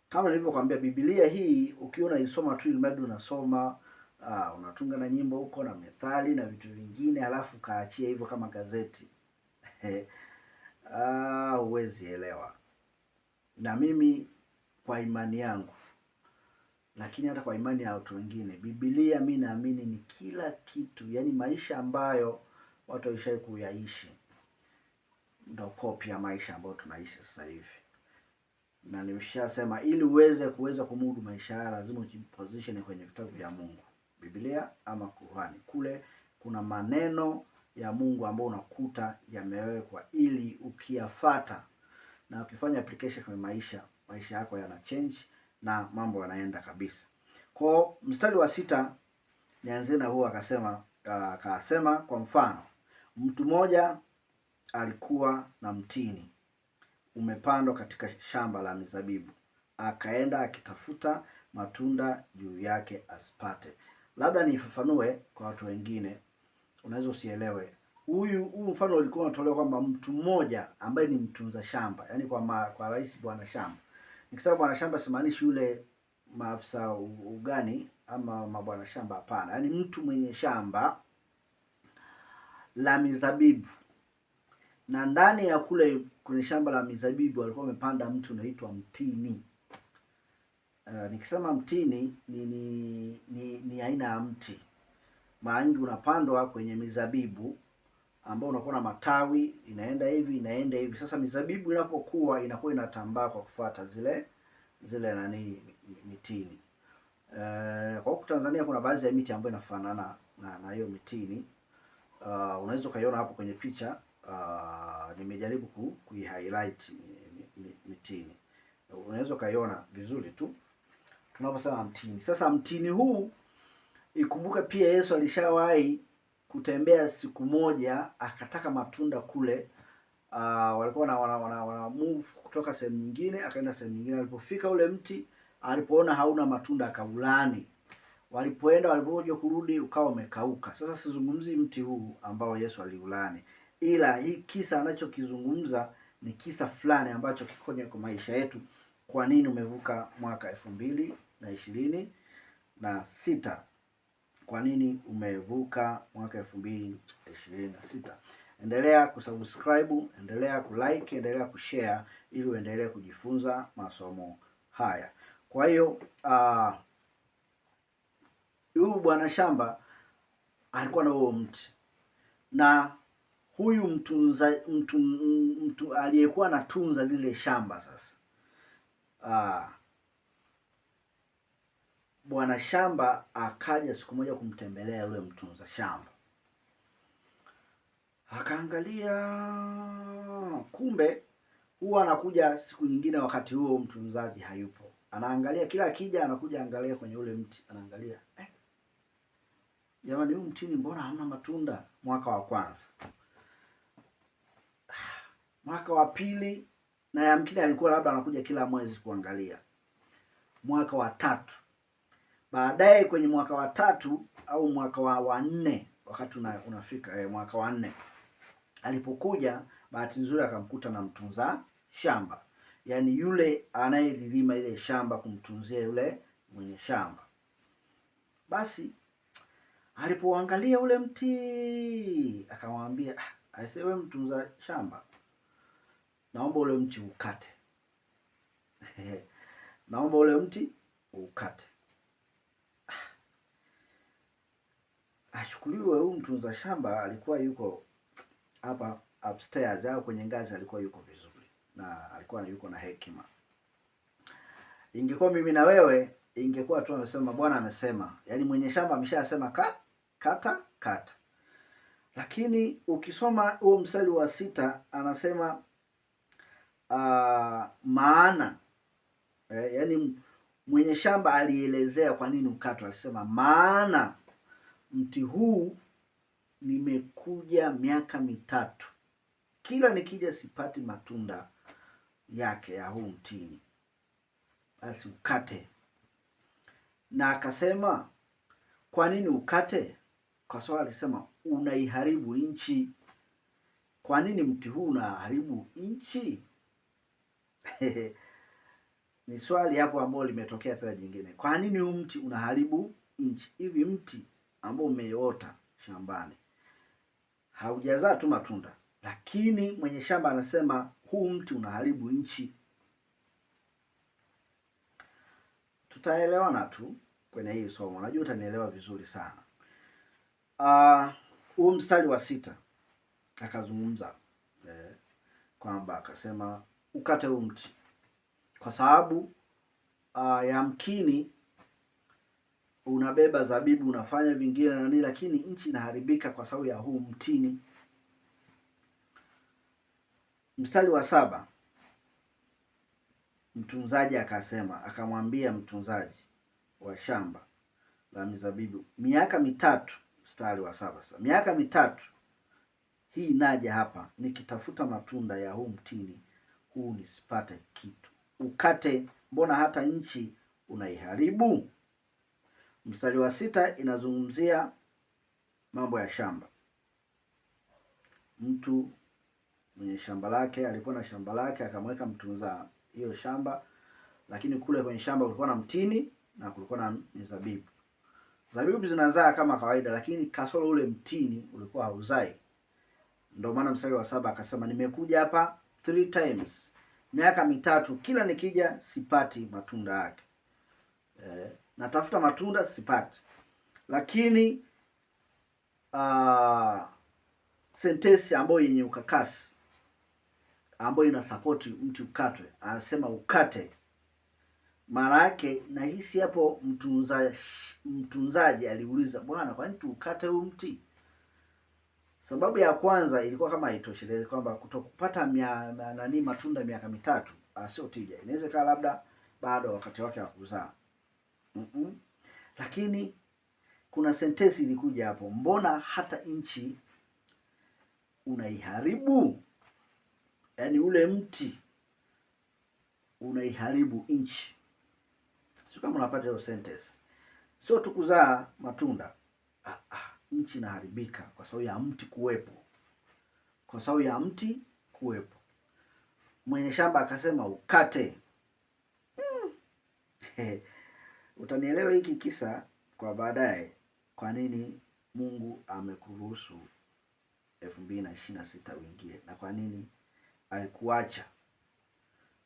Kama nilivyokuambia, Biblia hii ukiona isoma tu ili unasoma, unatunga na nyimbo huko na methali na vitu vingine, halafu kaachia hivyo kama gazeti huwezi elewa. Na mimi kwa imani yangu, lakini hata kwa imani ya watu wengine, Biblia mimi naamini ni kila kitu, yaani maisha ambayo watu waishai kuyaishi. ndio kopi ya maisha ambayo tunaishi sasa hivi, na nimeshasema ili uweze kumudu maisha haya lazima ujiposition kwenye vitabu vya Mungu, Biblia ama Qur'ani. Kule kuna maneno ya Mungu ambayo unakuta yamewekwa, ili ukiyafuata na ukifanya application kwenye maisha yako yana change na mambo yanaenda kabisa. Kwa mstari wa 6 nianze na huo, akasema kwa mfano, mtu mmoja alikuwa na mtini umepandwa katika shamba la mizabibu, akaenda akitafuta matunda juu yake asipate. Labda nifafanue kwa watu wengine, unaweza usielewe. Huu mfano ulikuwa unatolewa kwamba mtu mmoja ambaye ni mtunza shamba, yaani kwa rais bwana shamba. Nikisema bwana shamba simaanishi yule maafisa ugani ama mabwana shamba, hapana. Yaani mtu mwenye shamba la mizabibu, na ndani ya kule kwenye shamba la mizabibu walikuwa wamepanda mti unaitwa mtini. Nikisema mtini ni aina ya mti mara nyingi unapandwa kwenye mizabibu ambao unakuwa na matawi inaenda hivi. Sasa mizabibu inapokuwa inakuwa inatambaa kwa kufuata zile mitini. Kwa huku Tanzania kuna baadhi ya miti ambayo inafanana na hiyo mitini. Unaweza ukaiona hapo kwenye picha. Nimejaribu kuihighlight mitini, unaweza ukaiona vizuri tu tunaposema mtini. Sasa mtini huu, ikumbuke pia Yesu alishawahi kutembea siku moja akataka matunda kule. Walikuwa wana move kutoka sehemu nyingine akaenda sehemu nyingine. Alipofika ule mti, alipoona hauna matunda akaulani. Walipokuja kurudi ukawa umekauka. Sasa sizungumzi mti huu ambao Yesu aliulani, ila hii kisa anachokizungumza ni kisa fulani ambacho kiko kwenye maisha yetu. Kwa nini umevuka mwaka 2026? Kwa nini umevuka mwaka 2026? Endelea kusubscribe, endelea kulike, endelea kushare ili uendelee kujifunza masomo haya. Kwa hiyo huyu bwana shamba alikuwa na huo mti, na huyu mtu aliyekuwa anatunza lile shamba sasa, bwana shamba akaja siku moja kumtembelea yule mtunza shamba. Akaangalia, kumbe huwa anakuja siku nyingine wakati huo mtunzaji hayupo. Anaangalia kila akija anakuja angalia kwenye ule mti, anaangalia jamani, huu mtini mbona hamna matunda? Mwaka wa kwanza, mwaka wa pili, na yamkini alikuwa labda anakuja kila mwezi kuangalia. Mwaka wa tatu, baadaye kwenye mwaka wa tatu au mwaka wa 4, wakati unafika mwaka wa 4, alipokuja bahati nzuri akamkuta na mtunza shamba, yaani yule anayelilima ile shamba kumtunzia yule mwenye shamba. Basi alipoangalia ule mti akamwambia, wewe mtunza shamba, naomba ule mti ukate. Naomba ule mti ukate. Ashukuliwe huyu mtunza shamba alikuwa yuko hapa upstairs au kwenye ngazi, alikuwa yuko vizuri na alikuwa yuko na hekima. Ingekuwa mimi na wewe, ingekuwa tu amesema Bwana amesema, yaani mwenye shamba ameshasema kata. Lakini ukisoma huo mstari wa 6 anasema maana yaani mwenye shamba alielezea kwa nini ukatwe. Alisema maana mti huu nimekuja miaka 3, kila nikija sipati matunda yake ya huu mtini, basi ukate. Na akasema kwa nini ukate? Kwa sababu alisema unaiharibu nchi. Kwa nini mti huu unaharibu nchi? Ni swali hapo ambalo limetokea tena jingine. Kwa nini huu mti unaharibu nchi? Hivi mti ambao umeota shambani haujazaa tu matunda, lakini mwenye shamba anasema huu mti unaharibu nchi. Tutaelewana tu kwenye hii somo, najua utanielewa vizuri sana. Huu mstari wa 6 akazungumza kwamba akasema ukate huu mti kwa sababu yamkini unabeba zabibu, unafanya vingine na nini, lakini nchi inaharibika kwa sababu ya huu mtini. Mstari wa 7, mtunzaji akasema, akamwambia mtunzaji wa shamba la mizabibu, miaka mitatu. Mstari wa 7 sasa, miaka mitatu hii naja hapa nikitafuta matunda ya huu mtini huu nisipate kitu. Ukate, mbona hata nchi unaiharibu? Mstari wa 6 inazungumzia mambo ya shamba. Mtu mwenye shamba lake alikuwa na shamba lake, akamweka mtunza hiyo shamba, lakini kule kwenye shamba kulikuwa na mtini na kulikuwa na mizabibu. Zabibu zinazaa kama kawaida, lakini kasoro ule mtini ulikuwa hauzai. Ndio maana mstari wa 7 akasema, nimekuja hapa 3 times, miaka mitatu, kila nikija sipati matunda yake. Natafuta matunda sipati. Lakini sentensi ambayo yenye ukakasi ambayo ina support mti ukatwe, anasema ukate. Maana yake nahisi hapo mtunzaji aliuliza, bwana, kwa nini tukate huu mti? Sababu ya kwanza ilikuwa kama haitoshelezi, kwamba kutokupata matunda miaka mitatu sio tija. Inaweza kaa labda bado wakati wake wa kuzaa. Lakini kuna sentensi ilikuja hapo, mbona hata nchi unaiharibu? Yaani ule mti unaiharibu nchi. Sio kama unapata hiyo sentence. Sio tu kuzaa matunda, nchi inaharibika kwa sababu ya mti kuwepo. Kwa sababu ya mti kuwepo. Mwenye shamba akasema ukate. Utanielewa hiki kisa kwa baadaye, kwa nini Mungu amekuruhusu 2026 uingie na kwa nini alikuacha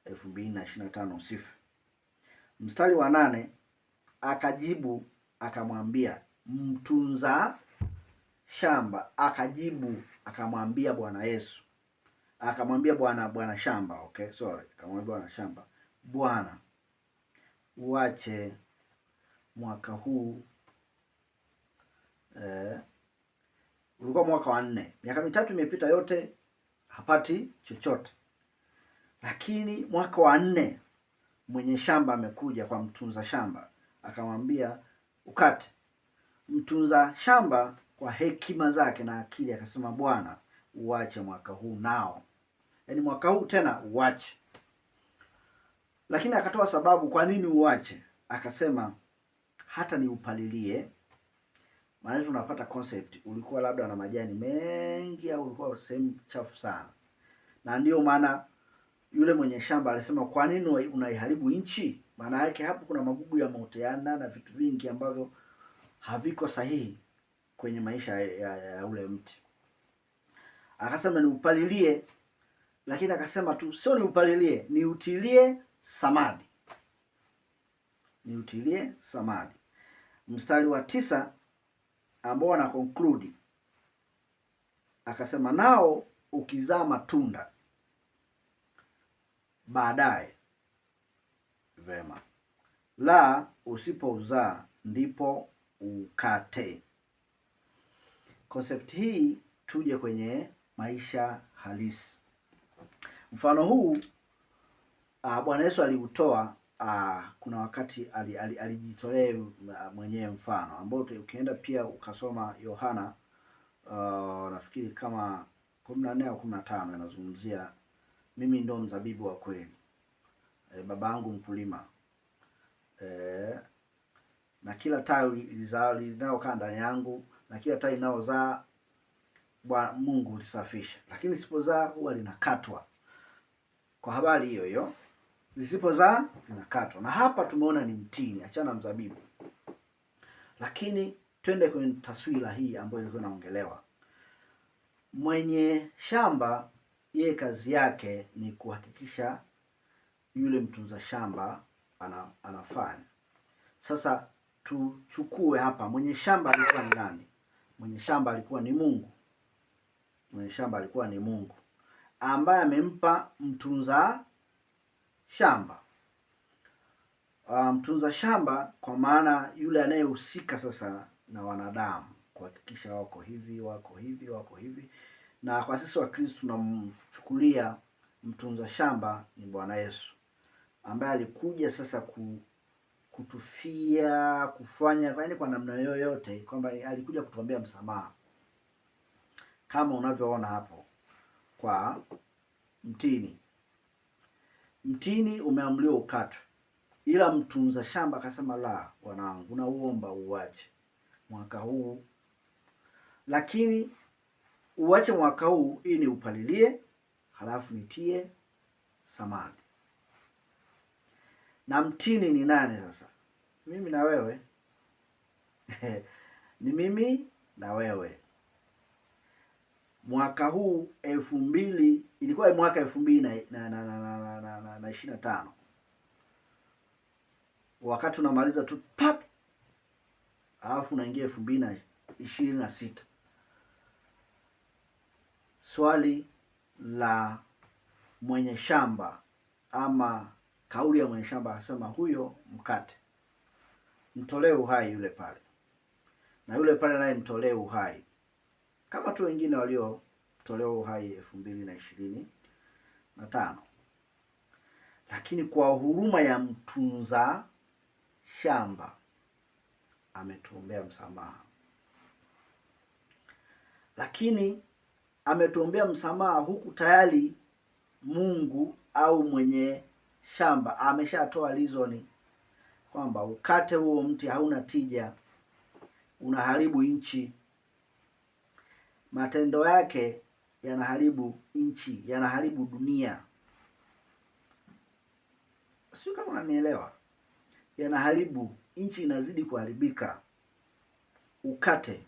2025 usife. Mstari wa 8, akajibu akamwambia mtunza shamba, akajibu akamwambia Bwana Yesu, akamwambia bwana shamba, akamwambia bwana shamba, Bwana, uache mwaka huu. Ulikuwa mwaka wa 4, miaka mitatu imepita yote hapati chochote, lakini mwaka wa 4 mwenye shamba amekuja kwa mtunza shamba akamwambia ukate. Mtunza shamba kwa hekima zake na akili akasema, Bwana, uache mwaka huu nao, yaani mwaka huu tena uache. Lakini akatoa sababu kwa nini uache, akasema hata niupalilie. Maana tunapata concept, ulikuwa labda na majani mengi au ulikuwa sehemu chafu sana, na ndio maana yule mwenye shamba alisema, kwa nini unaiharibu nchi? Maana yake hapo kuna magugu ya moteana na vitu vingi ambavyo haviko sahihi kwenye maisha ya ule mti. Akasema niupalilie, lakini akasema tu sio niupalilie, niutilie samadi. Niutilie samadi. Mstari wa 9 ambao ana conclude akasema, nao ukizaa matunda baadaye vema, la usipouzaa ndipo ukate. Concept hii tuje kwenye maisha halisi. Mfano huu Bwana Yesu aliutoa. Kuna wakati alijitolea mwenyewe mfano ambao ukienda pia ukasoma Yohana nafikiri kama 14 au 15, anazungumzia mimi ndo mzabibu wa kweli, baba yangu mkulima, na kila tawi linalokaa ndani yangu na kila tawi linalozaa Mungu ulisafisha, lakini sipozaa huwa linakatwa. Kwa habari hiyo hiyo, zisipozaa linakatwa. Na hapa tumeona ni mtini, achana mzabibu. Lakini twende kwenye taswira hii ambayo ilikuwa inaongelewa. Mwenye shamba yeye kazi yake ni kuhakikisha yule mtunza shamba anafanya. Sasa tuchukue hapa, mwenye shamba alikuwa ni nani? Mwenye shamba alikuwa ni Mungu. Mwenye shamba alikuwa ni Mungu. ambaye amempa mtunza shamba. Mtunza shamba kwa maana yule anayehusika sasa na wanadamu kuhakikisha wako hivi, wako hivi, wako hivi. Na kwa sisi Wakristo tunamchukulia mtunza shamba ni Bwana Yesu, ambaye alikuja sasa kutufia, kufanya yaani kwa namna yoyote, kwamba alikuja kutuombea msamaha, kama unavyoona hapo kwa mtini. Mtini umeamliwa ukatwe, ila mtunza shamba akasema, la, bwanangu, nauomba uache mwaka huu, lakini uache mwaka huu ili upalilie, halafu nitie samadi. Na mtini ni nani sasa? Mimi na wewe. Ni mimi na wewe. Mwaka huu 2000, ilikuwa mwaka 2025, wakati unamaliza tu pap, alafu unaingia 2026. Swali la mwenye shamba ama kauli ya mwenye shamba akasema, huyo mkate mtolee uhai yule pale, na yule pale naye mtolee uhai, kama tu wengine waliotolewa uhai 2025. Lakini kwa huruma ya mtunza shamba ametuombea msamaha. Lakini ametuombea msamaha huku tayari Mungu au mwenye shamba ameshatoa reason kwamba ukate huo mti, hauna tija, unaharibu nchi, matendo yake yanaharibu nchi, yanaharibu dunia. Sio kama unanielewa? Yanaharibu nchi, inazidi kuharibika. Ukate.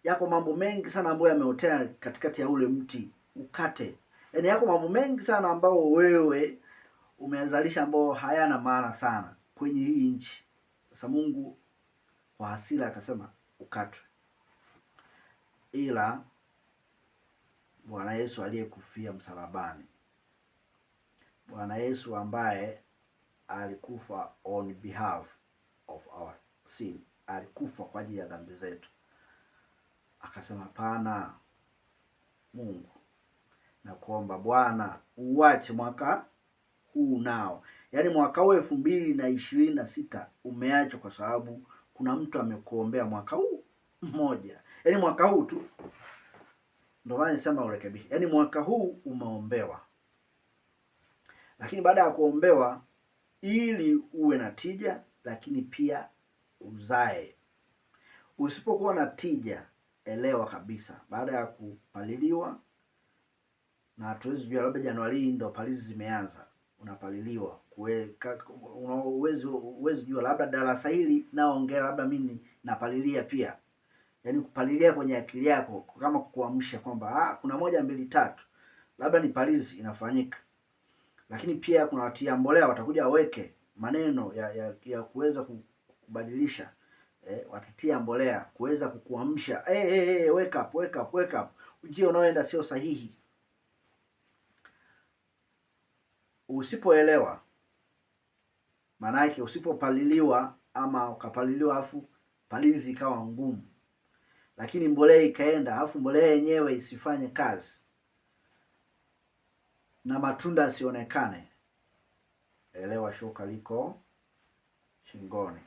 Yako mambo mengi sana ambayo yameotea katikati ya ule mti, ukate. Yaani yako mambo mengi sana ambayo wewe umezalisha ambao hayana maana sana kwenye hii nchi. Sasa Mungu kwa hasira akasema ukatwe. Ila Bwana Yesu aliyekufia msalabani, Bwana Yesu ambaye alikufa on behalf of our sin, alikufa kwa ajili ya dhambi zetu, akasema hapana, Mungu na kuomba Bwana uache mwaka huu nao. Yaani mwaka huu 2026 umeachwa kwa sababu kuna mtu amekuombea mwaka huu mmoja. Yaani mwaka huu tu. Ndio maana nisema urekebishe. Yaani mwaka huu umeombewa. Lakini baada ya kuombewa ili uwe na tija, lakini pia uzae. Usipokuwa na tija, elewa kabisa, baada ya kupaliliwa, na hatuwezi jua labda Januari ndio palizi zimeanza, unapaliliwa uwezi jua labda darasa hili naongea labda mimi napalilia pia. Yaani kupalilia kwenye akili yako kama kukuamsha kwamba kuna 1 2 3 labda ni palizi inafanyika. Lakini pia kuna watia mbolea watakuja waweke maneno ya kuweza kubadilisha, watatia mbolea kuweza kukuamsha, wake up, wake up, wake up. Ujio unaoenda sio sahihi. Usipoelewa, maana yake usipopaliliwa ama ukapaliliwa afu palizi ikawa ngumu, lakini mbolea ikaenda afu mbolea yenyewe isifanye kazi na matunda yasionekane, elewa shoka liko shingoni,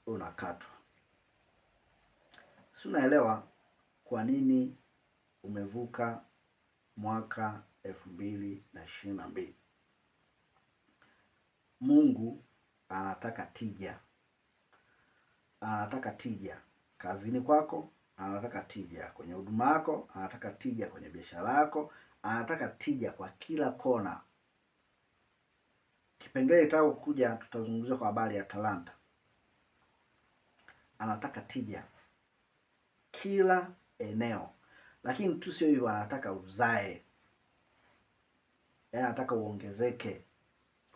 unakatwa. Si unaelewa kwa nini umevuka mwaka 2022? Mungu anataka tija. Anataka tija kazini kwako, anataka tija kwenye huduma yako, anataka tija kwenye biashara yako, anataka tija kwa kila kona. Kipengele kitao kuja tutazungumzia kwa habari ya talanta. Anataka tija kila eneo. Lakini tu sio hivyo, anataka uzae. Yaani anataka uongezeke.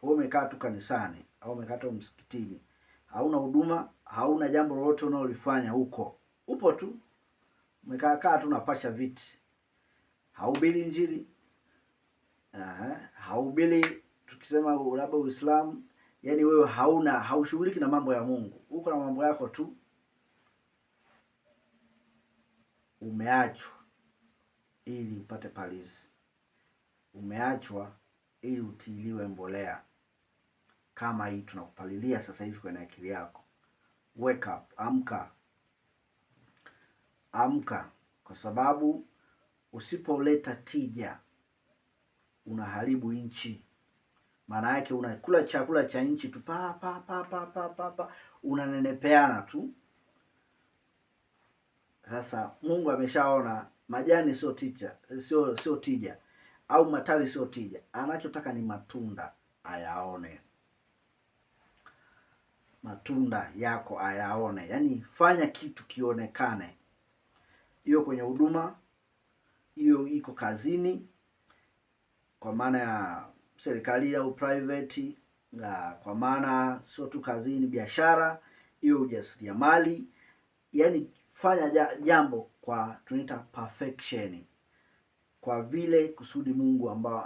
Wewe umekaa tu kanisani au umekaa tu msikitini, hauna huduma, hauna jambo lolote unalolifanya huko, upo tu, umekaa tu unapasha viti, haubiri Injili, haubiri tukisema labda Uislamu, yani wewe haushughuliki na mambo ya Mungu, uko na mambo yako tu, umeachwa ili upate palizi, umeachwa ili utiliwe mbolea kama hii tunakupalilia sasa hivi kwenye akili yako. Wake up, amka, kwa sababu usipoleta tija unaharibu nchi. Maana yake unakula chakula cha nchi tu unanenepeana tu. Sasa Mungu ameshaona majani sio tija, sio tija, au matawi sio tija. Anachotaka ni matunda ayaone, matunda yako ayaone. Yaani fanya kitu kionekane, hiyo kwenye huduma, hiyo iko kazini, kwa maana ya serikali au private, kwa maana sio tu kazini, biashara, hiyo ujasiriamali. Yaani fanya jambo kwa tunaita perfection, kwa vile kusudi Mungu ambao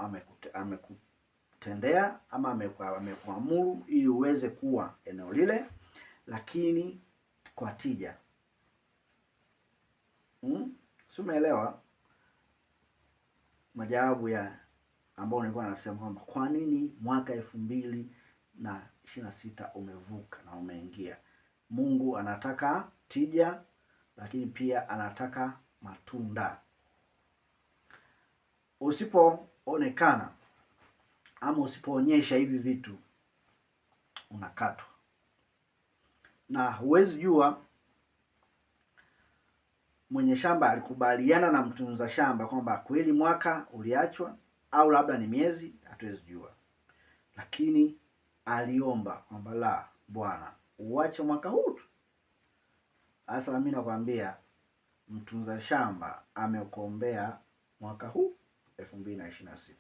amekutendea ama amekuamuru ili uweze kuwa eneo lile, lakini kwa tija. Si umeelewa majawabu ya ambao nilikuwa nasema kwamba kwa nini mwaka 2026 umevuka na umeingia. Mungu anataka tija, lakini pia anataka matunda. Usipoonekana ama usipoonyesha hivi vitu, unakatwa. Na huwezi jua mwenye shamba alikubaliana na mtunza shamba kwamba kweli mwaka uliachwa, au labda ni miezi, hatuwezi jua. Lakini aliomba kwamba la Bwana, uache mwaka huu tu. Sasa mimi nakwambia mtunza shamba amekuombea mwaka huu 2026.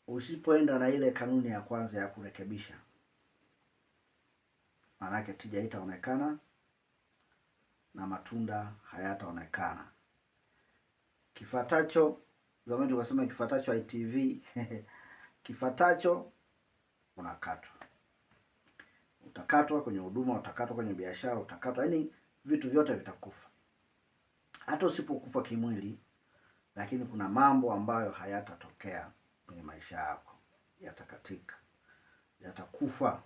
Usipoenda na ile kanuni ya kwanza ya kurekebisha, maanake tija itaonekana na matunda hayataonekana. Kifatacho, zamani tukasema kifatacho ITV kifatacho unakatwa. Utakatwa kwenye huduma, utakatwa kwenye biashara, utakatwa, yaani vitu vyote vitakufa. Hata usipokufa kimwili, lakini kuna mambo ambayo hayatatokea kwenye maisha yako, yatakatika, yatakufa.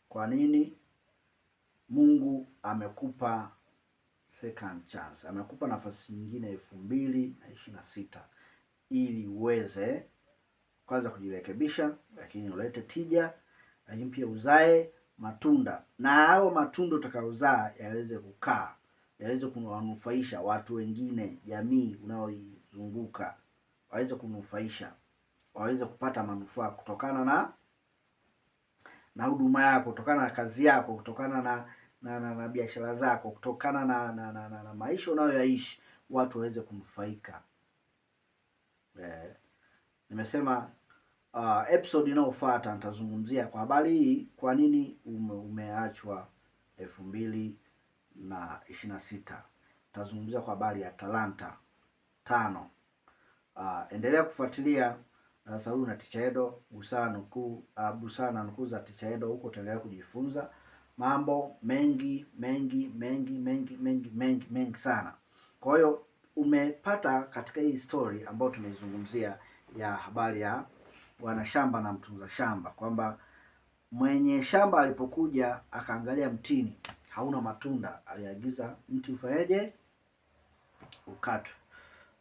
Kwa nini? Mungu amekupa second chance, amekupa nafasi nyingine 2026 ili uweze kwanza kujirekebisha, lakini ulete tija, lakini pia uzae matunda, na hao matunda utakayozaa yaweze kukaa, yaweze kuwanufaisha watu wengine, jamii unaoizunguka, waweze kunufaisha, waweze kupata manufaa kutokana na huduma yako, kutokana na kazi yako, kutokana na biashara zako, kutokana na maisha unayoyaishi, watu waweze kunufaika. Nimesema episode inayofuata nitazungumzia kwa habari hii, kwa nini umeachwa 2026. Nitazungumzia kwa habari ya talanta 5. Endelea kufuatilia Sauti na Teacher Edo, busara na nukuu za Teacher Edo. Huko utaendelea kujifunza mambo mengi sana. Kwa hiyo umepata katika hii story ambayo tumeizungumzia ya habari ya bwana shamba na mtunza shamba, kwamba mwenye shamba alipokuja akaangalia mtini hauna matunda, aliagiza mti ufanyeje? Ukatwe.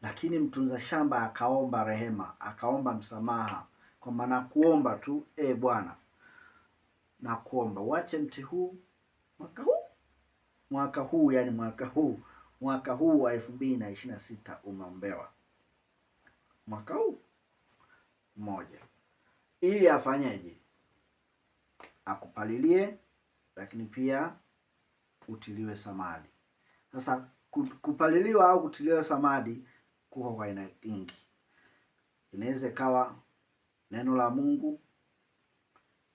Lakini mtunza shamba akaomba rehema, akaomba msamaha, kwa maana kuomba tu, Bwana nakuomba uache mti huu mwaka huu wa 2026 umeombewa mwaka huu mmoja, ili afanyeje? Akupalilie, lakini pia utiliwe samadi. Sasa kupaliliwa au kutiliwa samadi kuko kwa aina nyingi. Inaweza ikawa neno la Mungu,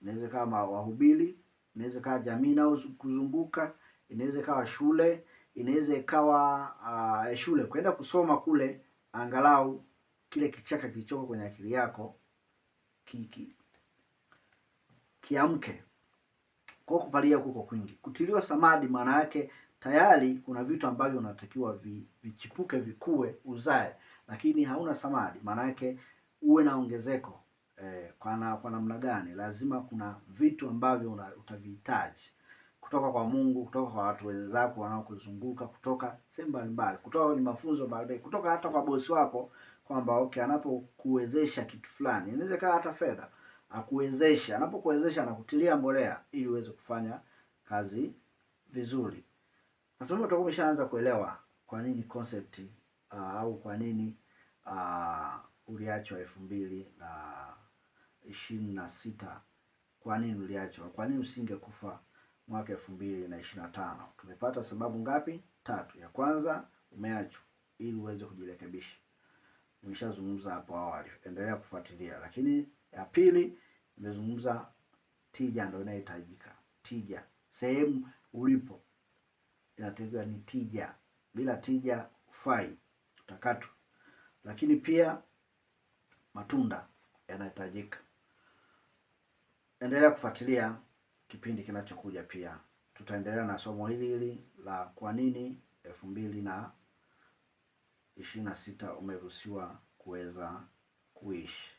inaweza ikawa wahubiri, inaweza ikawa jamii na kuzunguka, inaweza ikawa shule, inaweza ikawa shule, kwenda kusoma kule, angalau kile kichaka kilichoko kwenye akili yako kiamke. Kwa kupalia kuko kwingi. Kutiliwa samadi maana yake tayari kuna vitu ambavyo unatakiwa vichipuke, vikue, uzae, lakini hauna samadi. Maana yake uwe na ongezeko. Kwa namna gani? Lazima kuna vitu ambavyo utavihitaji kutoka kwa Mungu, kutoka kwa watu wenzako wanaokuzunguka, kutoka sehemu mbalimbali, kutoka ni mafunzo mbalimbali, kutoka hata kwa bosi wako, kwamba okay, anapokuwezesha kitu fulani, inaweza kaa hata fedha, akuwezesha, anapokuwezesha anakutilia mbolea ili uweze kufanya kazi vizuri. Natumai utakuwa umeshaanza kuelewa kwa nini concept au kwa nini uliachwa 2026. Kwa nini uliachwa? Kwa nini usingekufa mwaka 2025? Tumepata sababu ngapi? 3. Ya kwanza, umeachwa ili uweze kujirekebisha. Nimeshazungumza hapo awali, endelea kufuatilia. Lakini ya pili, nimezungumza tija ndio inayohitajika. Tija, sehemu ulipo inatakiwa ni tija. Bila tija hufai, utakatwa. Lakini pia matunda yanahitajika. Endelea kufuatilia kipindi kinachokuja. Pia tutaendelea na somo hili la kwa nini 2026 umeruhusiwa kuweza kuishi.